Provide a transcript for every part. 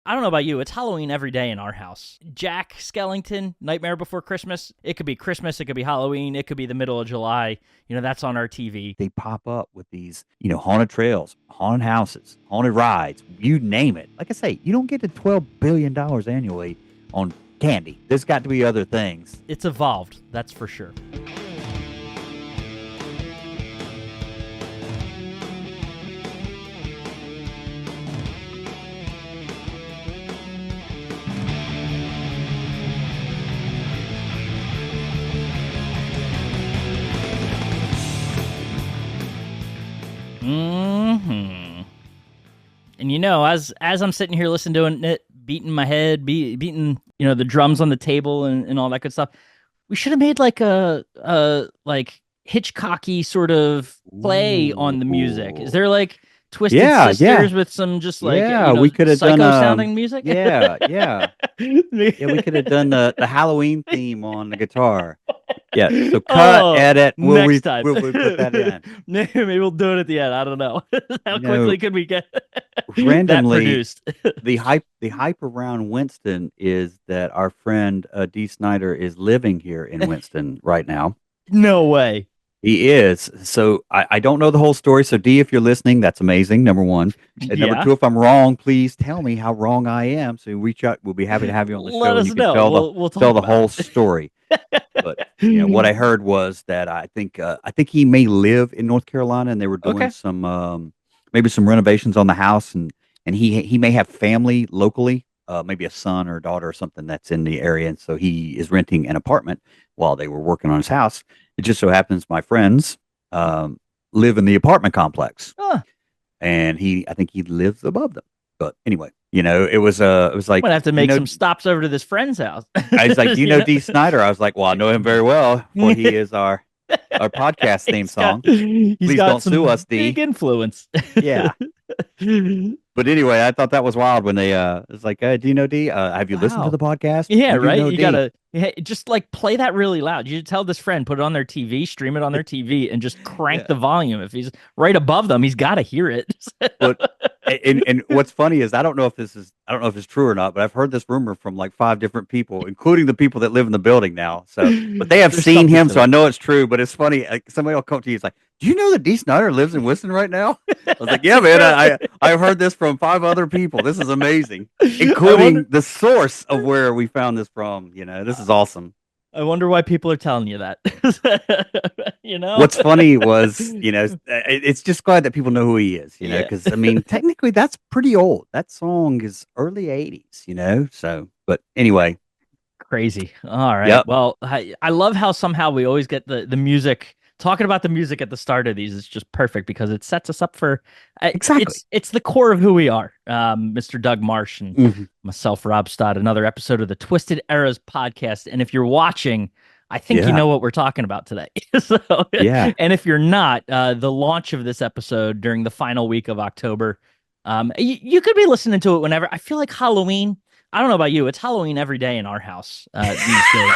I don't know about you. It's Halloween every day in our house. Jack Skellington, Nightmare Before Christmas. It could be Christmas. It could be Halloween. It could be the middle of July. That's on our TV. They pop up with these, haunted trails, haunted houses, haunted rides, you name it. Like I say, you don't get to $12 billion annually on candy. There's got to be other things. It's evolved, that's for sure. And as I'm sitting here listening to it, beating my head, beating the drums on the table and all that good stuff, we should have made like a Hitchcocky sort of play on the music. Is there like Twisted Sisters with some just like we could have psycho done sounding music? yeah we could have done the Halloween theme on the guitar. Yeah, so cut, edit. Next time. Will we put that in? Maybe we'll do it at the end. I don't know. How quickly could we get randomly that produced? the hype around Winston is that our friend Dee Snider is living here in Winston right now. No way. He is. So I don't know the whole story. So Dee, if you're listening, that's amazing. Number one. And number two, if I'm wrong, please tell me how wrong I am. So reach out. We'll be happy to have you on the show. Let us and you know. Can tell the whole story. But what I heard was that I think he may live in North Carolina, and they were doing some maybe some renovations on the house, and he may have family locally, maybe a son or a daughter or something that's in the area, and so he is renting an apartment while they were working on his house. It just so happens my friends live in the apartment complex, and I think he lives above them. But anyway, it was like I'm gonna have to make some stops over to this friend's house. I was like, Dee Snider? I was like, well, I know him very well. For he is our podcast theme song. Please don't sue us, Dee. Big influence. Yeah. But anyway, I thought that was wild when they it's like, do you know Dee? Have you listened to the podcast? Yeah, right. You gotta just like play that really loud. You tell this friend, put it on their TV, stream it on their TV, and just crank the volume. If he's right above them, he's got to hear it. And what's funny is I don't know if it's true or not, but I've heard this rumor from like 5 different people, including the people that live in the building now. So, but they have seen him, so I know it's true. But it's funny. Like, somebody will come to you, it's like, do you know that Dee Snider lives in Winston right now? I was like, yeah, man. I've heard this from 5 other people. This is amazing, including the source of where we found this from. This is awesome. I wonder why people are telling you that. What's funny was, it's just glad that people know who he is, because I mean, technically that's pretty old. That song is early 80s, so, but anyway. Crazy. All right. Yep. Well, I love how somehow we always get the music. Talking about the music at the start of these is just perfect because it sets us up for exactly. It's the core of who we are. Mr. Doug Marsh and myself, Rob Stott, another episode of the Twisted Eras podcast. And if you're watching, I think you know what we're talking about today. And if you're not, the launch of this episode during the final week of October, you could be listening to it whenever. I feel like Halloween. I don't know about you. It's Halloween every day in our house these days.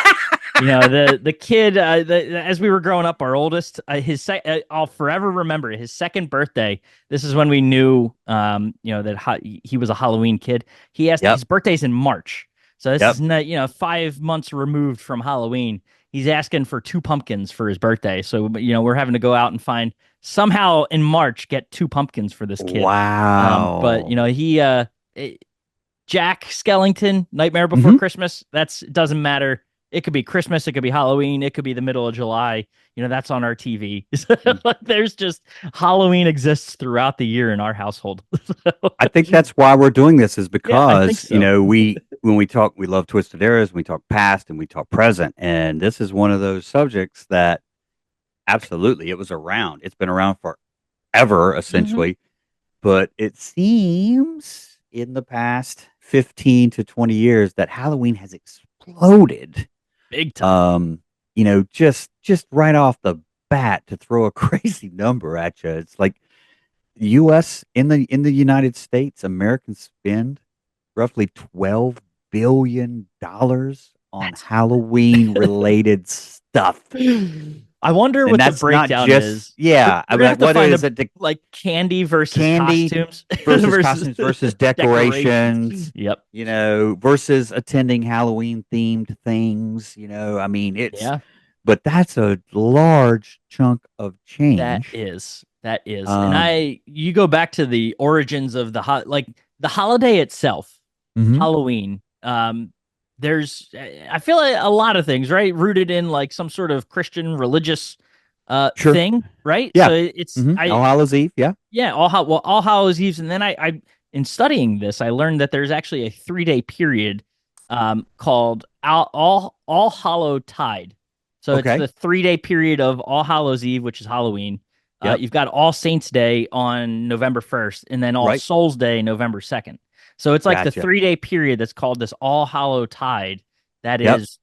The kid, as we were growing up, our oldest, I'll forever remember his second birthday. This is when we knew, that he was a Halloween kid. He asked his birthday's in March. So this is, 5 months removed from Halloween. He's asking for 2 pumpkins for his birthday. So, we're having to go out and somehow in March, get 2 pumpkins for this kid. Wow. Jack Skellington, Nightmare Before Christmas. It doesn't matter. It could be Christmas. It could be Halloween. It could be the middle of July. That's on our TV. There's just Halloween exists throughout the year in our household. I think that's why we're doing this is because, when we talk, we love Twisted Eras, we talk past and we talk present. And this is one of those subjects that absolutely it was around. It's been around forever, essentially. But it seems in the past 15 to 20 years that Halloween has exploded big time. Just right off the bat to throw a crazy number at you. It's like US in the United States, Americans spend roughly $12 billion on Halloween related stuff. I wonder And what the that's not breakdown just, is. yeah. I We're mean, gonna like, have to what find is a it? The like candy versus candy costumes versus versus costumes versus decorations. decorations, Yep. versus attending Halloween themed things. I mean, Yeah. but that's a large chunk of change. That is, and Um, you go back to the origins of like the holiday itself, mhm. Halloween. There's, I feel like a lot of things, right, rooted in like some sort of Christian religious, Sure. thing, right? Yeah. So it's All Hallows Eve. Yeah. yeah, All Hallows Eve, and then in studying this, I learned that there's actually a 3 day period, called All Hallow Tide. So it's Okay. the 3 day period of All Hallows Eve, which is Halloween. Yep. You've got All Saints Day on November 1st, and then All Right. Souls Day November 2nd. So it's like the Gotcha. 3 day period that's called this All Hallow Tide. That Yep. is,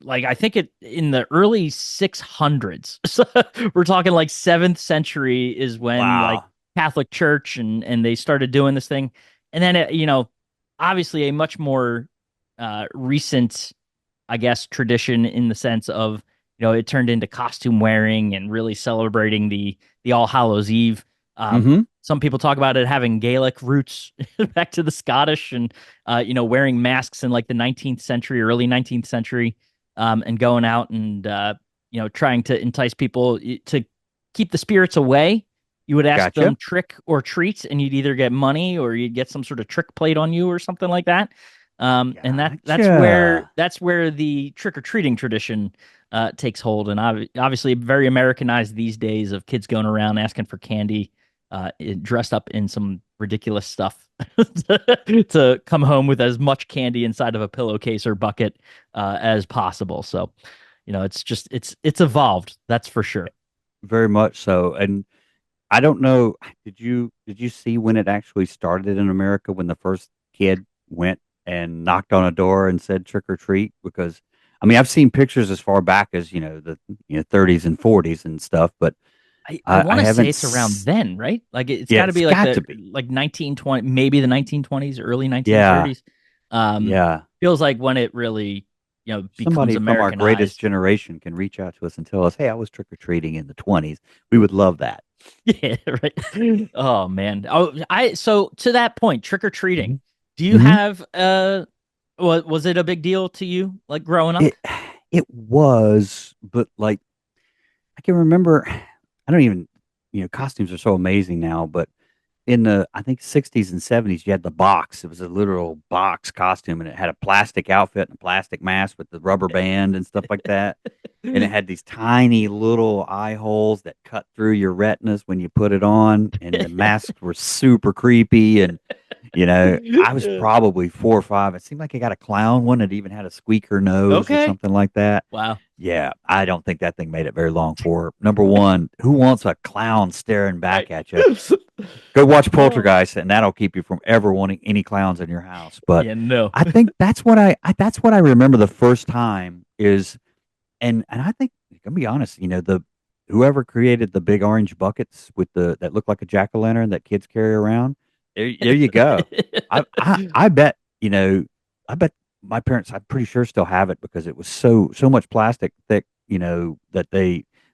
like, I think it in the early 600s. So we're talking like 7th century is when like Wow. Catholic Church and they started doing this thing. And then obviously a much more recent, I guess, tradition in the sense of, it turned into costume wearing and really celebrating the All Hallows Eve. Mm-hmm. Some people talk about it having Gaelic roots back to the Scottish, and wearing masks in like the 19th century, early 19th century, and going out and trying to entice people to keep the spirits away. You would ask Gotcha. them trick or treat, and you'd either get money or you'd get some sort of trick played on you or something like that. And Gotcha. that's where the trick or treating tradition takes hold, and obviously very Americanized these days of kids going around asking for candy, dressed up in some ridiculous stuff to come home with as much candy inside of a pillowcase or bucket as possible. So, it's evolved, that's for sure. Very much so. And I don't know, did you see when it actually started in America, when the first kid went and knocked on a door and said trick or treat? Because I mean, I've seen pictures as far back as, the 30s and 40s and stuff, but I I want to say haven't it's around then, right? Like it's yeah, got to it's be like got the to be. 1920, maybe the 1920s, early Yeah. 1930s. Um, Yeah. Feels like when it really, becomes Somebody from our greatest Americanized. generation can reach out to us and tell us, "Hey, I was trick or treating in the 20s." We would love that. Yeah, right. Oh man. So to that point, trick or treating. Mhm. Do you Mhm. have was it a big deal to you like growing up? It it was, but like I can remember, I don't even, costumes are so amazing now, but in the, I think, 60s and 70s, you had the box. It was a literal box costume, and it had a plastic outfit and a plastic mask with the rubber band and stuff like that. And it had these tiny little eye holes that cut through your retinas when you put it on, and the masks were super creepy. And I was probably 4 or 5. It seemed like I got a clown one that even had a squeaker nose or Okay. something like that. Wow. Yeah, I don't think that thing made it very long for number one. Who wants a clown staring back Right. at you? Go watch Oh. Poltergeist, and that'll keep you from ever wanting any clowns in your house. But Yeah, no. I think that's what I remember the first time is, and I think, I'm gonna be honest, the whoever created the big orange buckets with the that look like a jack o' lantern that kids carry around. There you go. I bet, I bet my parents, I'm pretty sure, still have it because it was so much plastic thick, that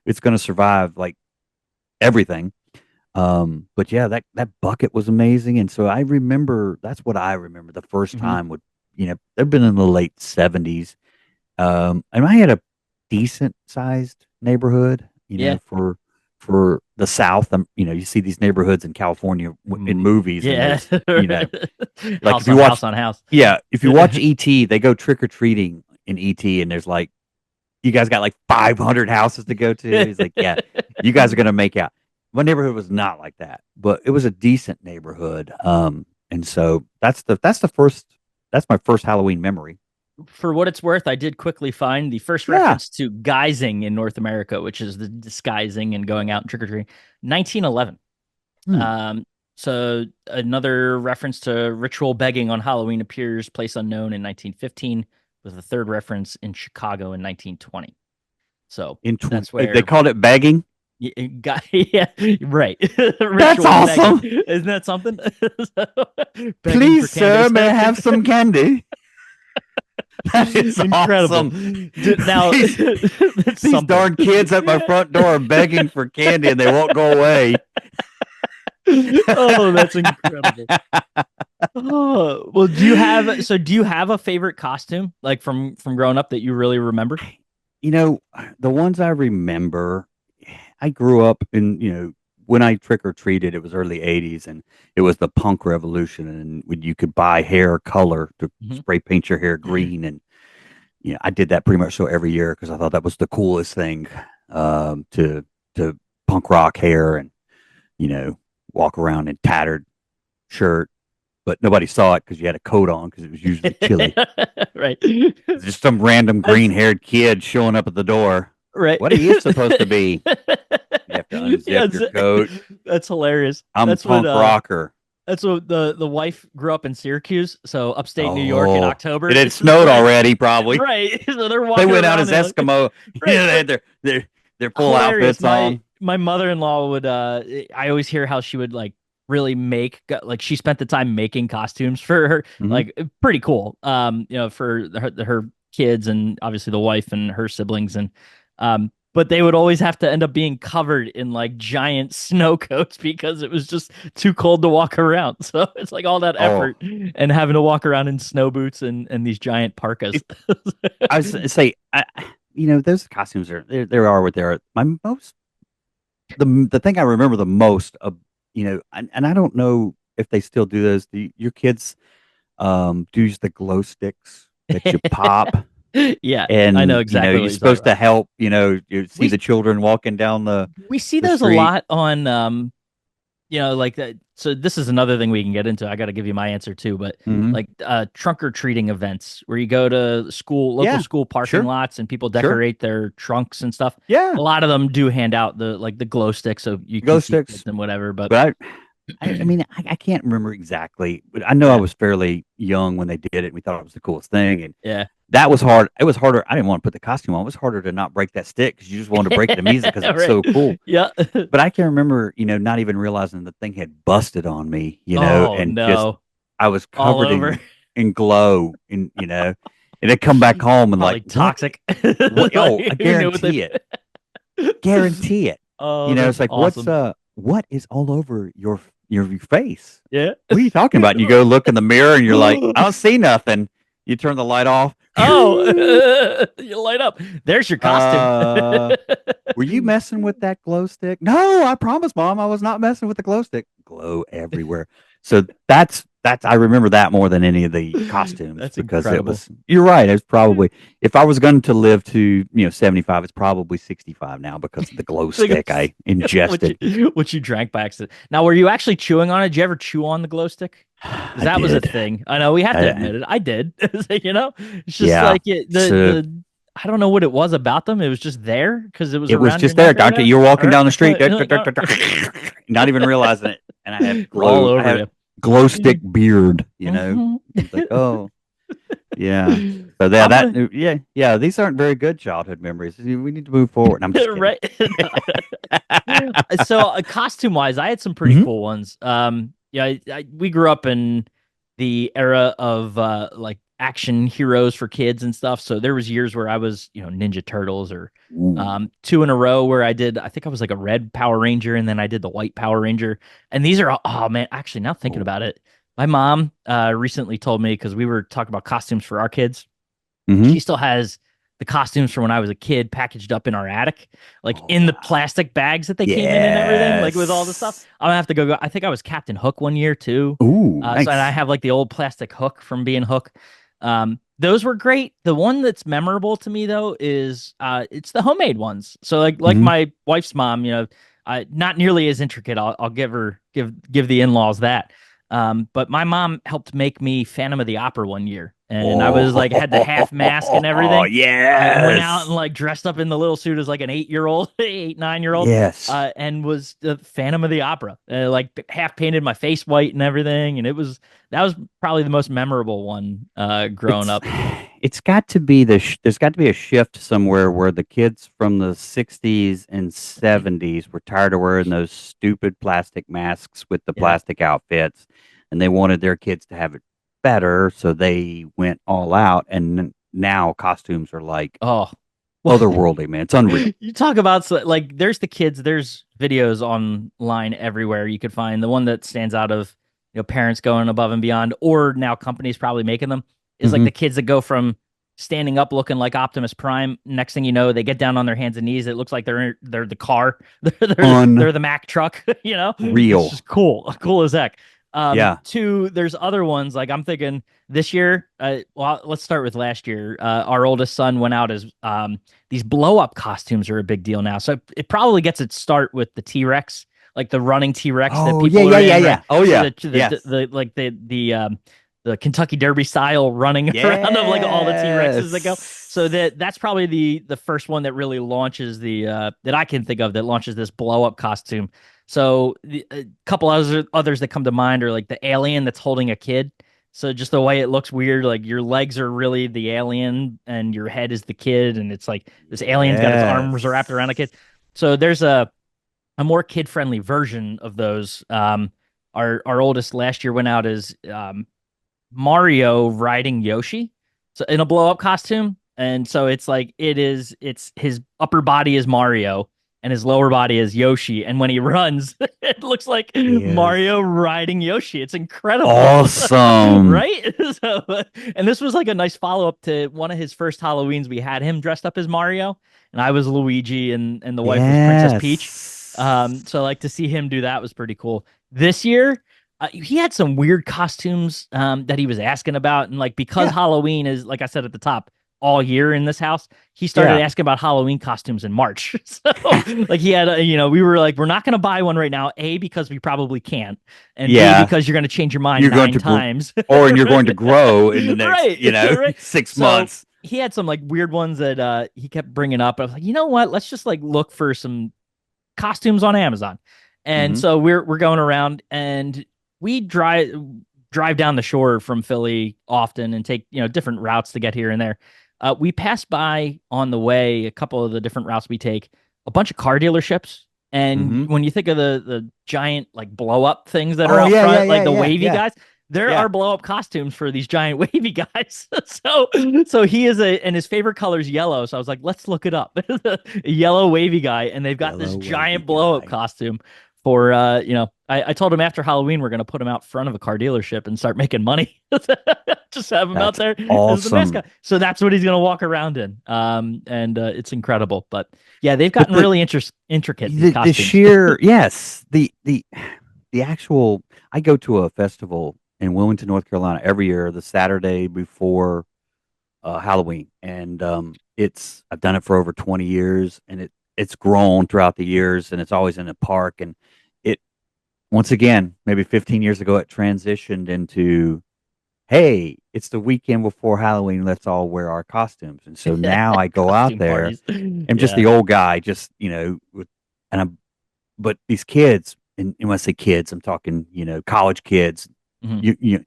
it's going to survive like everything. But yeah, that bucket was amazing, and so I remember, that's what I remember the first Mhm. time would, they've been in the late 70s. And I had a decent sized neighborhood, Yeah. for the South. You see these neighborhoods in California in movies, and Yeah. there's, like if House you on watch, house on house. yeah, if you watch ET, they go trick or treating in ET, and there's like, you guys got like 500 houses to go to. He's like, yeah, you guys are gonna make out. My neighborhood was not like that, but it was a decent neighborhood. And so that's my first Halloween memory. For what it's worth, I did quickly find the first Yeah. reference to guising in North America, which is the disguising and going out and trick or treating, 1911. Hmm. Um, so another reference to ritual begging on Halloween appears place unknown in 1915, with a third reference in Chicago in 1920. So that's They where called it begging. it got, yeah, right. That's Ritual begging. awesome. Isn't that something? So, begging for Please, candy. sir, may I have some candy? That is Incredible. awesome. Now, these darn kids at my front door are begging for candy and they won't go away. Oh, that's incredible. Oh, well, do you have a favorite costume like from growing up that you really remember? The ones I remember, I grew up in, when I trick or treated, it was early 80s and it was the punk revolution. And when you could buy hair color to spray paint your hair green. And, I did that pretty much so every year because I thought that was the coolest thing to punk rock hair and, walk around in tattered shirt. But nobody saw it because you had a coat on because it was usually chilly. Right. Just some random green-haired kid showing up at the door. Right. What are you supposed to be? You have to unzip your coat. That's hilarious. I'm a punk rocker. That's what the wife grew up in Syracuse, so upstate New York in October. It had snowed already, probably. Right. So they're walking. They went out as Eskimo. They had their full outfits on. My mother-in-law would. I always hear how she would like really she spent the time making costumes for her, like pretty cool. For her kids and obviously the wife and her siblings and but they would always have to end up being covered in like giant snow coats because it was just too cold to walk around. So it's like all that effort and having to walk around in snow boots and these giant parkas. I was gonna say, those costumes are what they are. The thing I remember the most of, and I don't know if they still do those. Your kids use the glow sticks that you pop. Yeah, and I know exactly. You're supposed to help. You see the children walking down the. We see those street. A lot on, like that. So this is another thing we can get into. I got to give you my answer too, but like trunk or treating events where you go to local school parking lots and people decorate their trunks and stuff. Yeah, a lot of them do hand out the glow sticks, so you glow can sticks and whatever. But I mean, I can't remember exactly, but I know I was fairly young when they did it. We thought it was the coolest thing, and that was hard. It was harder. I didn't want to put the costume on. It was harder to not break that stick because you just wanted to break it immediately because it's so cool. Yeah. But I can remember, not even realizing the thing had busted on me, just I was covered in glow, and and I come back home and probably like toxic. I guarantee it. Guarantee it. Oh, it's like awesome. what is all over your face? Yeah. What are you talking about? And you go look in the mirror and you're like, I don't see nothing. You turn the light off. Oh, you light up. There's your costume. Were you messing with that glow stick? No, I promise, Mom, I was not messing with the glow stick. Glow everywhere. So that's I remember that more than any of the costumes. That's because incredible. you're right. It's probably, if I was going to live to 75, it's probably 65 now because of the glow stick I ingested. Which you drank by accident. Now, were you actually chewing on it? Did you ever chew on the glow stick? That was a thing. I know we have to admit it. I did. It's just like I don't know what it was about them. It was just there because it was just there, Doctor. You're walking down the street, not even realizing it. And I have all over you. Glow stick beard, It's like, oh, yeah. So these aren't very good childhood memories. We need to move forward. I'm just kidding. Right. So costume wise, I had some pretty cool ones. We grew up in the era of like action heroes for kids and stuff. So there was years where I was, Ninja Turtles or 2 in a row where I think I was like a red Power Ranger and then I did the white Power Ranger. And these are, oh man, actually now thinking about it, my mom recently told me, because we were talking about costumes for our kids. She still has the costumes from when I was a kid packaged up in our attic, like in the plastic bags that they came in and everything, like with all the stuff. I'm gonna have to go. I think I was Captain Hook one year too. Ooh, nice. So, and I have like the old plastic Hook from being Hook. Those were great. The one that's memorable to me though is it's the homemade ones. So like my wife's mom, not nearly as intricate. I'll give the in-laws that. But my mom helped make me Phantom of the Opera one year. And I was like, had the half mask and everything. Oh, yeah. I went out and like dressed up in the little suit as like an 9-year-old. Yes. And was the Phantom of the Opera. Like half painted my face white and everything. And that was probably the most memorable one growing up. It's got to be there's got to be a shift somewhere where the kids from the 60s and 70s were tired of wearing those stupid plastic masks with the plastic outfits. And they wanted their kids to have it better, so they went all out. And now costumes are like Oh, otherworldly, man. It's unreal. you talk about like there's the kids. There's videos online everywhere you could find. The one that stands out of parents going above and beyond, or now companies probably making them is like Hmm. the kids that go from standing up looking like Optimus Prime. Next thing you know, they get down on their hands and knees. It looks like they're the car. They're the Mack truck. It's Unreal. just cool as heck. Yeah. Two, there's other ones like I'm thinking this year. Well, let's start with last year. Our oldest son went out as these blow up costumes are a big deal now. So it probably gets its start with the T-Rex, like the running T-Rex that Oh, yeah, people yeah, are yeah, in, yeah. right? Oh, So yeah. Yes. the Kentucky Derby style running around of like all the T-Rexes that go. So Yes. that's probably the first one that really launches the that I can think of that launches this blow up costume. So a couple others that come to mind are like the alien that's holding a kid. So just the way it looks weird, like your legs are really the alien and your head is the kid, and it's like this alien's got his arms wrapped around a kid. Yes. So there's a more kid friendly version of those. Our oldest last year went out as Mario riding Yoshi, so in a blow up costume, and so it's like it's his upper body is Mario and his lower body is Yoshi, and when he runs, it looks like Is Mario riding Yoshi. It's incredible, awesome. right? So, and this was like a nice follow up to one of his first Halloweens. We had him dressed up as Mario, and I was Luigi, and the wife was Princess Peach. Yes. So like to see him do that was pretty cool. This year, he had some weird costumes that he was asking about, and like because Yeah. Halloween is, like I said at the top, all year in this house, he started Yeah. asking about Halloween costumes in March. So like he had, we were like, we're not going to buy one right now. A, because we probably can't, and B, Yeah. because you're going to change your mind You're going nine to grow, times. or and you're going to grow in the next, Right, right. 6 months. So he had some like weird ones that he kept bringing up. I was like, you know what? Let's just like look for some costumes on Amazon. And Hmm. so we're going around and we drive down the shore from Philly often and take, different routes to get here and there. We passed by on the way a couple of the different routes we take, a bunch of car dealerships. And Hmm. when you think of the giant like blow up things that are Oh, out yeah, yeah, front, like yeah, the yeah, wavy yeah, guys, there yeah. are blow up costumes for these giant wavy guys. So he is and his favorite color is yellow. So I was like, let's look it up. A yellow wavy guy, and they've got this Yellow wavy giant blow up guy. costume for I told him after Halloween we're gonna put him out front of a car dealership and start making money. Just have him out That's there as the awesome. mascot. So that's what he's gonna walk around in. And it's incredible. But yeah, they've But gotten really intricate, these the costumes. sheer, yes, the actual, I go to a festival in Wilmington, North Carolina every year, the Saturday before Halloween, and it's I've done it for over 20 years, and it's grown throughout the years, and it's always in a park, and it once again maybe 15 years ago it transitioned into, hey, it's the weekend before Halloween, let's all wear our costumes, and so now I go out Costume there. parties. I'm just Yeah. the old guy, just and I'm, but these kids, and when I say kids, I'm talking, college kids, Mhm. you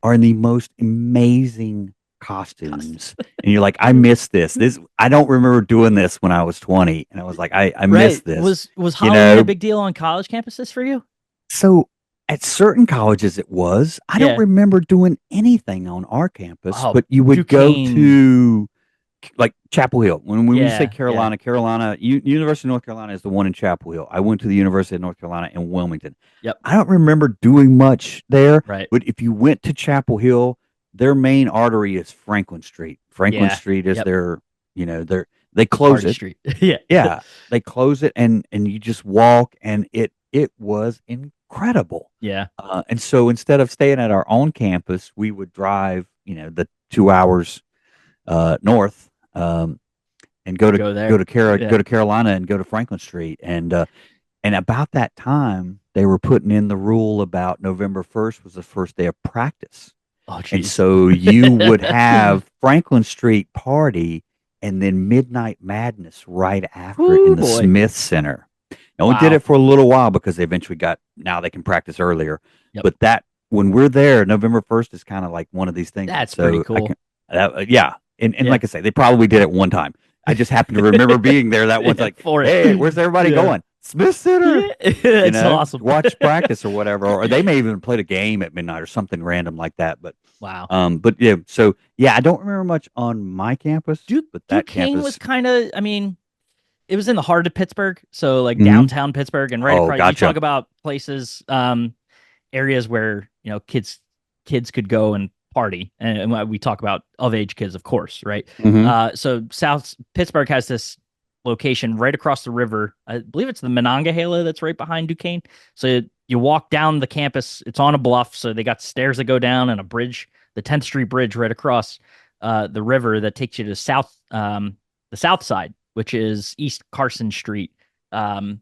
are in the most amazing Costume. costumes, and you're like, I miss this. I don't remember doing this when I was 20, and I was like, I miss Right. this, Was you Halloween a know. big deal on college campuses for you? So at certain colleges, it was. I don't Yeah. remember doing anything on our campus, Oh, but you would go Duquesne. to like Chapel Hill. When we say Yeah, yeah. Carolina, University of North Carolina is the one in Chapel Hill. I went to the University of North Carolina in Wilmington. Yep. I don't remember doing much there, Right. but if you went to Chapel Hill, their main artery is Franklin Street. Franklin Yeah. Street is Yep. they close Party it. Street. Yeah. Yeah, they close it, and you just walk, and it was incredible. Yeah. And so instead of staying at our own campus, we would drive, the 2 hours north, and go to Go there. go Yeah. to Carolina and go to Franklin Street, and about that time they were putting in the rule about November 1st was the first day of practice, Oh, and geez. so you would have Franklin Street party and then Midnight Madness right after it in Whoo the boy. Smith Center. They only did Wow. it for a little while because they eventually now they can practice earlier. Yep. But that when we're there, November 1st is kind of like one of these things. That's pretty So I cool. can, yeah. And Yeah. like I say, they probably did it one time. I just happen to remember being there that Yeah, one's like, for hey, where's it. everybody Yeah. going? Smith Center. Yeah, it's awesome. Watch practice or whatever, or they may even played a game at midnight or something random like that. But wow. But yeah, so yeah, I don't remember much on my campus, but that Duquesne campus was kind of, I mean, it was in the heart of Pittsburgh, so like mm-hmm. downtown Pittsburgh, and right Oh, across. You gotcha. talk about places, areas where kids could go and party, and we talk about of age kids, of course, right? Mm-hmm. So South Pittsburgh has this location right across the river. I believe it's the Monongahela that's right behind Duquesne. So you walk down the campus. It's on a bluff, so they got stairs that go down and a bridge, the 10th Street Bridge, right across the river that takes you to the south side, which is East Carson Street. And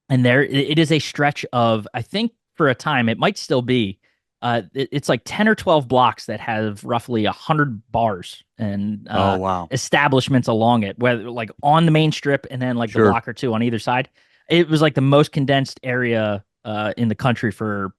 there it is a stretch of, I think for a time, it might still be, it's like 10 or 12 blocks that have roughly 100 bars and Oh, wow. establishments along it, whether like on the main strip and then like the Sure. block or two on either side. It was like the most condensed area in the country for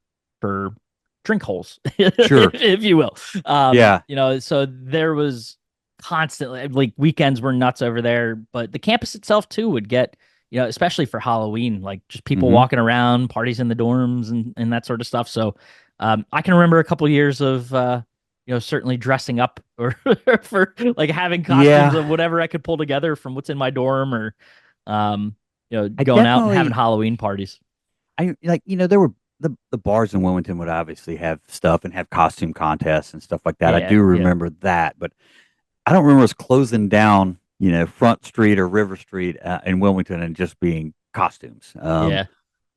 drink holes, Sure. if you will. Yeah. So there was constantly, like, weekends were nuts over there, but the campus itself too would get, especially for Halloween, like just people Mm-hmm. walking around, parties in the dorms and that sort of stuff. So I can remember a couple years of certainly dressing up or for like having costumes of whatever I could pull together from what's in my dorm, or going out and having Halloween parties. I like, there were the bars in Wilmington would obviously have stuff and have costume contests and stuff like that. I do remember that, but I don't remember us closing down, Front Street or River Street in Wilmington and just being costumes.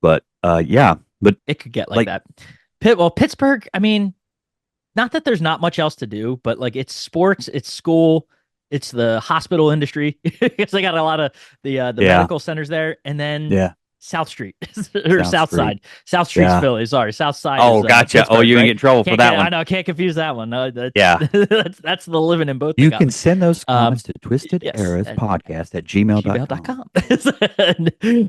But but it could get like that. Pittsburgh, I mean, not that there's not much else to do, but like it's sports, it's school, it's the hospital industry because they got a lot of the medical centers there, and then South Street or South Side. South Street's Philly. Sorry, South Side. Oh, gotcha. Oh, you can get in trouble for that one. I know. Can't confuse that one. No, that's, yeah, that's the living in both. You can send those comments to twistederrorspodcast@gmail.com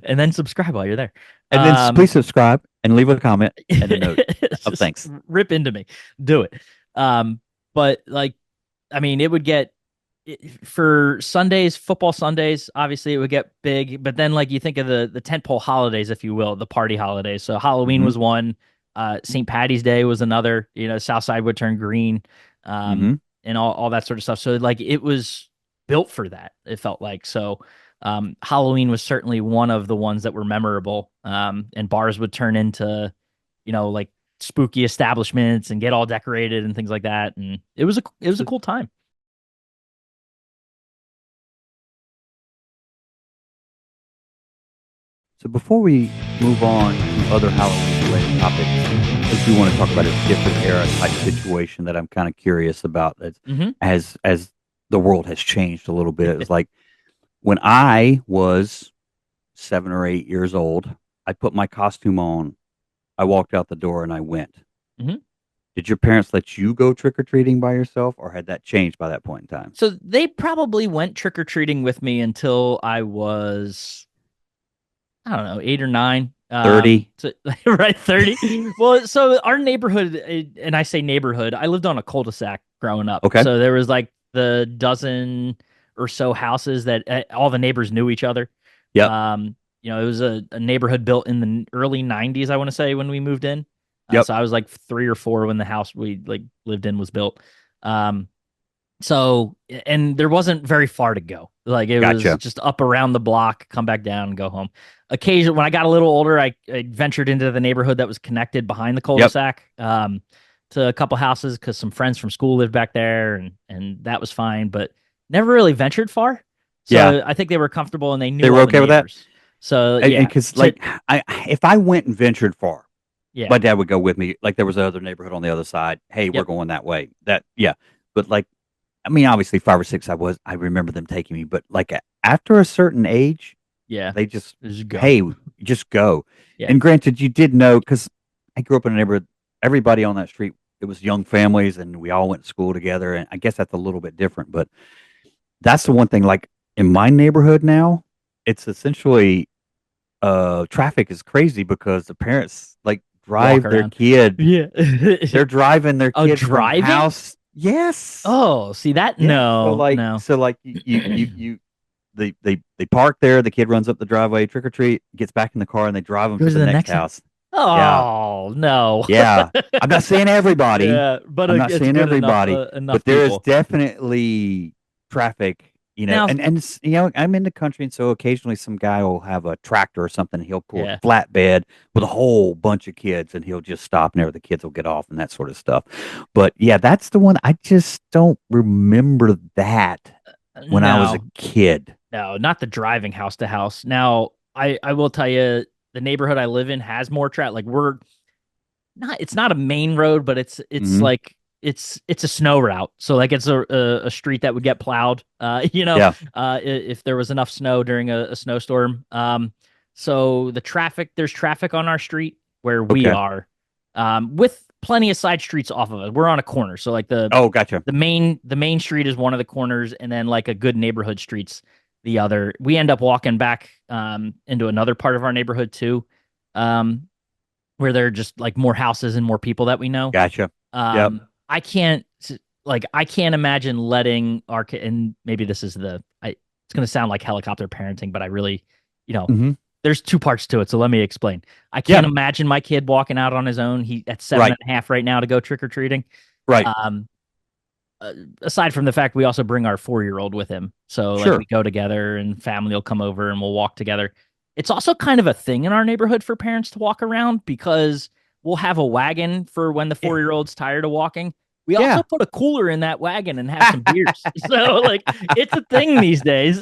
and then subscribe while you're there. And then please subscribe and leave a comment and a note of thanks. Rip into me. Do it. But like, I mean, it would get, for Sundays, football Sundays, obviously it would get big, but then like you think of the tentpole holidays, if you will, the party holidays. So Halloween was one, St. Patty's Day was another, Southside would turn green, and all that sort of stuff. So like it was built for that, it felt like. So Halloween was certainly one of the ones that were memorable, and bars would turn into, like spooky establishments and get all decorated and things like that. And it was a cool time. So before we move on to other Halloween-related topics, I do want to talk about a different era type situation that I'm kind of curious about as the world has changed a little bit. It was like when I was 7 or 8 years old, I put my costume on, I walked out the door, and I went. Mm-hmm. Did your parents let you go trick-or-treating by yourself, or had that changed by that point in time? So they probably went trick-or-treating with me until I was, I don't know, 8 or 9. 30. Right, 30. Well, so our neighborhood, and I say neighborhood, I lived on a cul-de-sac growing up. Okay. So there was like the dozen or so houses that all the neighbors knew each other. Yeah. It was a neighborhood built in the early 90s, I want to say, when we moved in. So I was like 3 or 4 when the house we like lived in was built. So, and there wasn't very far to go. Like it was just up around the block, come back down and go home. Occasionally, when I got a little older, I ventured into the neighborhood that was connected behind the cul-de-sac to a couple houses because some friends from school lived back there, and that was fine, but never really ventured far. So I think they were comfortable and they knew they were okay with that. So because if I went and ventured far, my dad would go with me. Like there was another neighborhood on the other side. Hey, we're going that way. But like, I mean, obviously 5 or 6, I remember them taking me, but like after a certain age, they just go. Hey, just go. Yeah. And granted, you did know, because I grew up in a neighborhood, everybody on that street, it was young families and we all went to school together. And I guess that's a little bit different, but that's the one thing, like in my neighborhood now, it's essentially, traffic is crazy because the parents like drive their kid. Yeah. They're driving their kid from house. Yes. Oh, see that? No. So like you they park there. The kid runs up the driveway, trick or treat, gets back in the car, and they drive them to Goes to the the next next house. house. Yeah, Oh no. yeah. I'm not saying everybody. Yeah, but I'm not it's saying good everybody, enough but there is people. definitely traffic. Now, I'm in the country, and so occasionally some guy will have a tractor or something. He'll pull yeah. a flatbed with a whole bunch of kids, and he'll just stop, and the kids will get off and that sort of stuff. But yeah, that's the one. I just don't remember that when I was a No, kid. no, not the driving house to house. Now, I will tell you, the neighborhood I live in has more traffic. Like we're not, it's not a main road, but it's Hmm. like it's a snow route. So like it's a street that would get plowed. Yeah. If there was enough snow during a snowstorm. So there's traffic on our street where we Okay. are, with plenty of side streets off of it. We're on a corner, so like Oh, gotcha. the main street is one of the corners, and then like a good neighborhood streets the other. We end up walking back into another part of our neighborhood too, um, where there are just like more houses and more people that we know. Gotcha. Yep. Um, I can't I can't imagine letting our kid, and maybe this is it's going to sound like helicopter parenting, but I really, you know, Hmm. there's two parts to it. So let me explain. I Yeah. can't imagine my kid walking out on his own. He at seven Right. and a half right now to go trick or treating. Right. Um, Aside from the fact we also bring our 4-year-old with him. So like we Sure. go together and family will come over and we'll walk together. It's also kind of a thing in our neighborhood for parents to walk around because we'll have a wagon for when the Yeah. 4-year-old's tired of walking. We also Yeah. put a cooler in that wagon and have some beers. So like it's a thing these days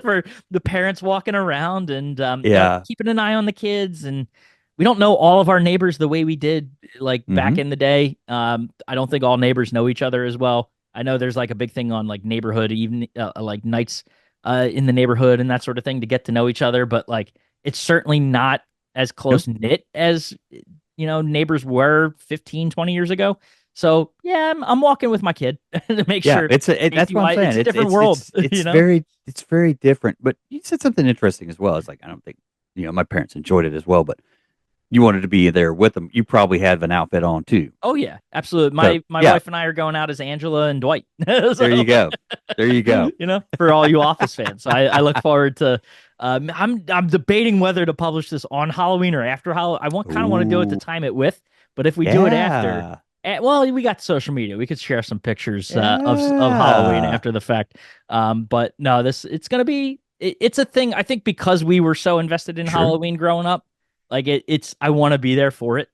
for the parents walking around and Yeah. keeping an eye on the kids. And we don't know all of our neighbors the way we did like back Hmm. in the day. I don't think all neighbors know each other as well. I know there's like a big thing on like neighborhood even like nights in the neighborhood and that sort of thing to get to know each other, but like it's certainly not as Nope. close knit as neighbors were 15, 20 years ago. So yeah, I'm walking with my kid to make Yeah. sure That's safety what I'm wise saying. it's a different world, It's very different. But you said something interesting as well. It's like I don't think my parents enjoyed it as well, but you wanted to be there with them. You probably have an outfit on too. Oh yeah, absolutely. So My yeah, wife and I are going out as Angela and Dwight. there you So go. There you go. for all you Office fans. So I look forward to. I'm debating whether to publish this on Halloween or after Halloween. Kind of want to do it to Ooh, time it with, but if we do it after, yeah, well, we got social media. We could share some pictures of Halloween yeah. after the fact. But no, it's gonna be. It's a thing. I think because we were so invested in Sure. Halloween growing up, like it's. I want to be there for it.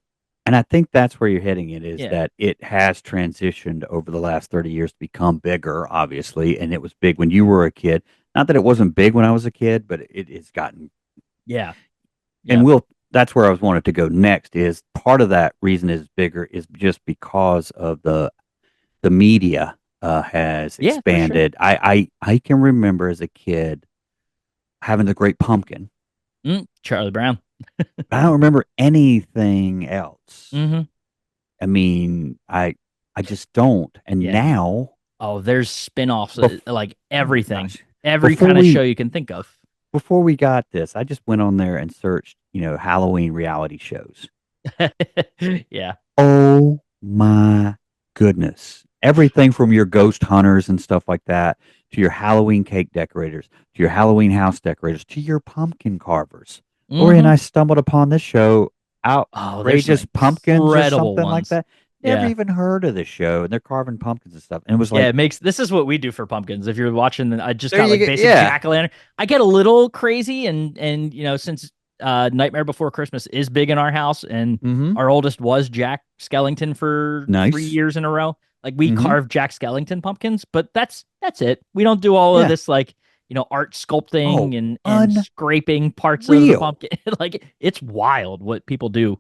And I think that's where you're hitting it is Yeah. that it has transitioned over the last 30 years to become bigger, obviously. And it was big when you were a kid. Not that it wasn't big when I was a kid, but it has gotten, Yeah. and Yeah. that's where I was wanted to go next is part of that reason is bigger is just because of the media has Yeah. For sure. expanded. I can remember as a kid having the Great Pumpkin. Charlie Brown. I don't remember anything else. Hmm. I mean, I just don't. And Yeah. now, Oh, there's spin-offs, bef- like oh everything, gosh, every before kind of show we you can think of. before we got this, I just went on there and searched, Halloween reality shows. Yeah. Oh my goodness. Everything from your ghost hunters and stuff like that to your Halloween cake decorators, to your Halloween house decorators, to your pumpkin carvers. Lori and Hmm. I stumbled upon this show, Oh, there's some Outrageous Pumpkins or incredible something like ones. that. Never Yeah. even heard of this show, and they're carving pumpkins and stuff. And it was Yeah, like, it makes this is what we do for pumpkins. If you're watching, I just there got you like go. basic Yeah. jack-o'-lantern. I get a little crazy and since Nightmare Before Christmas is big in our house and Mm-hmm. our oldest was Jack Skellington for 3 Nice. years in a row. Like we Mm-hmm. carve Jack Skellington pumpkins, but that's it. We don't do all of Yeah. this like, art Oh, sculpting and scraping parts of the unreal. pumpkin. Like it's wild what people do.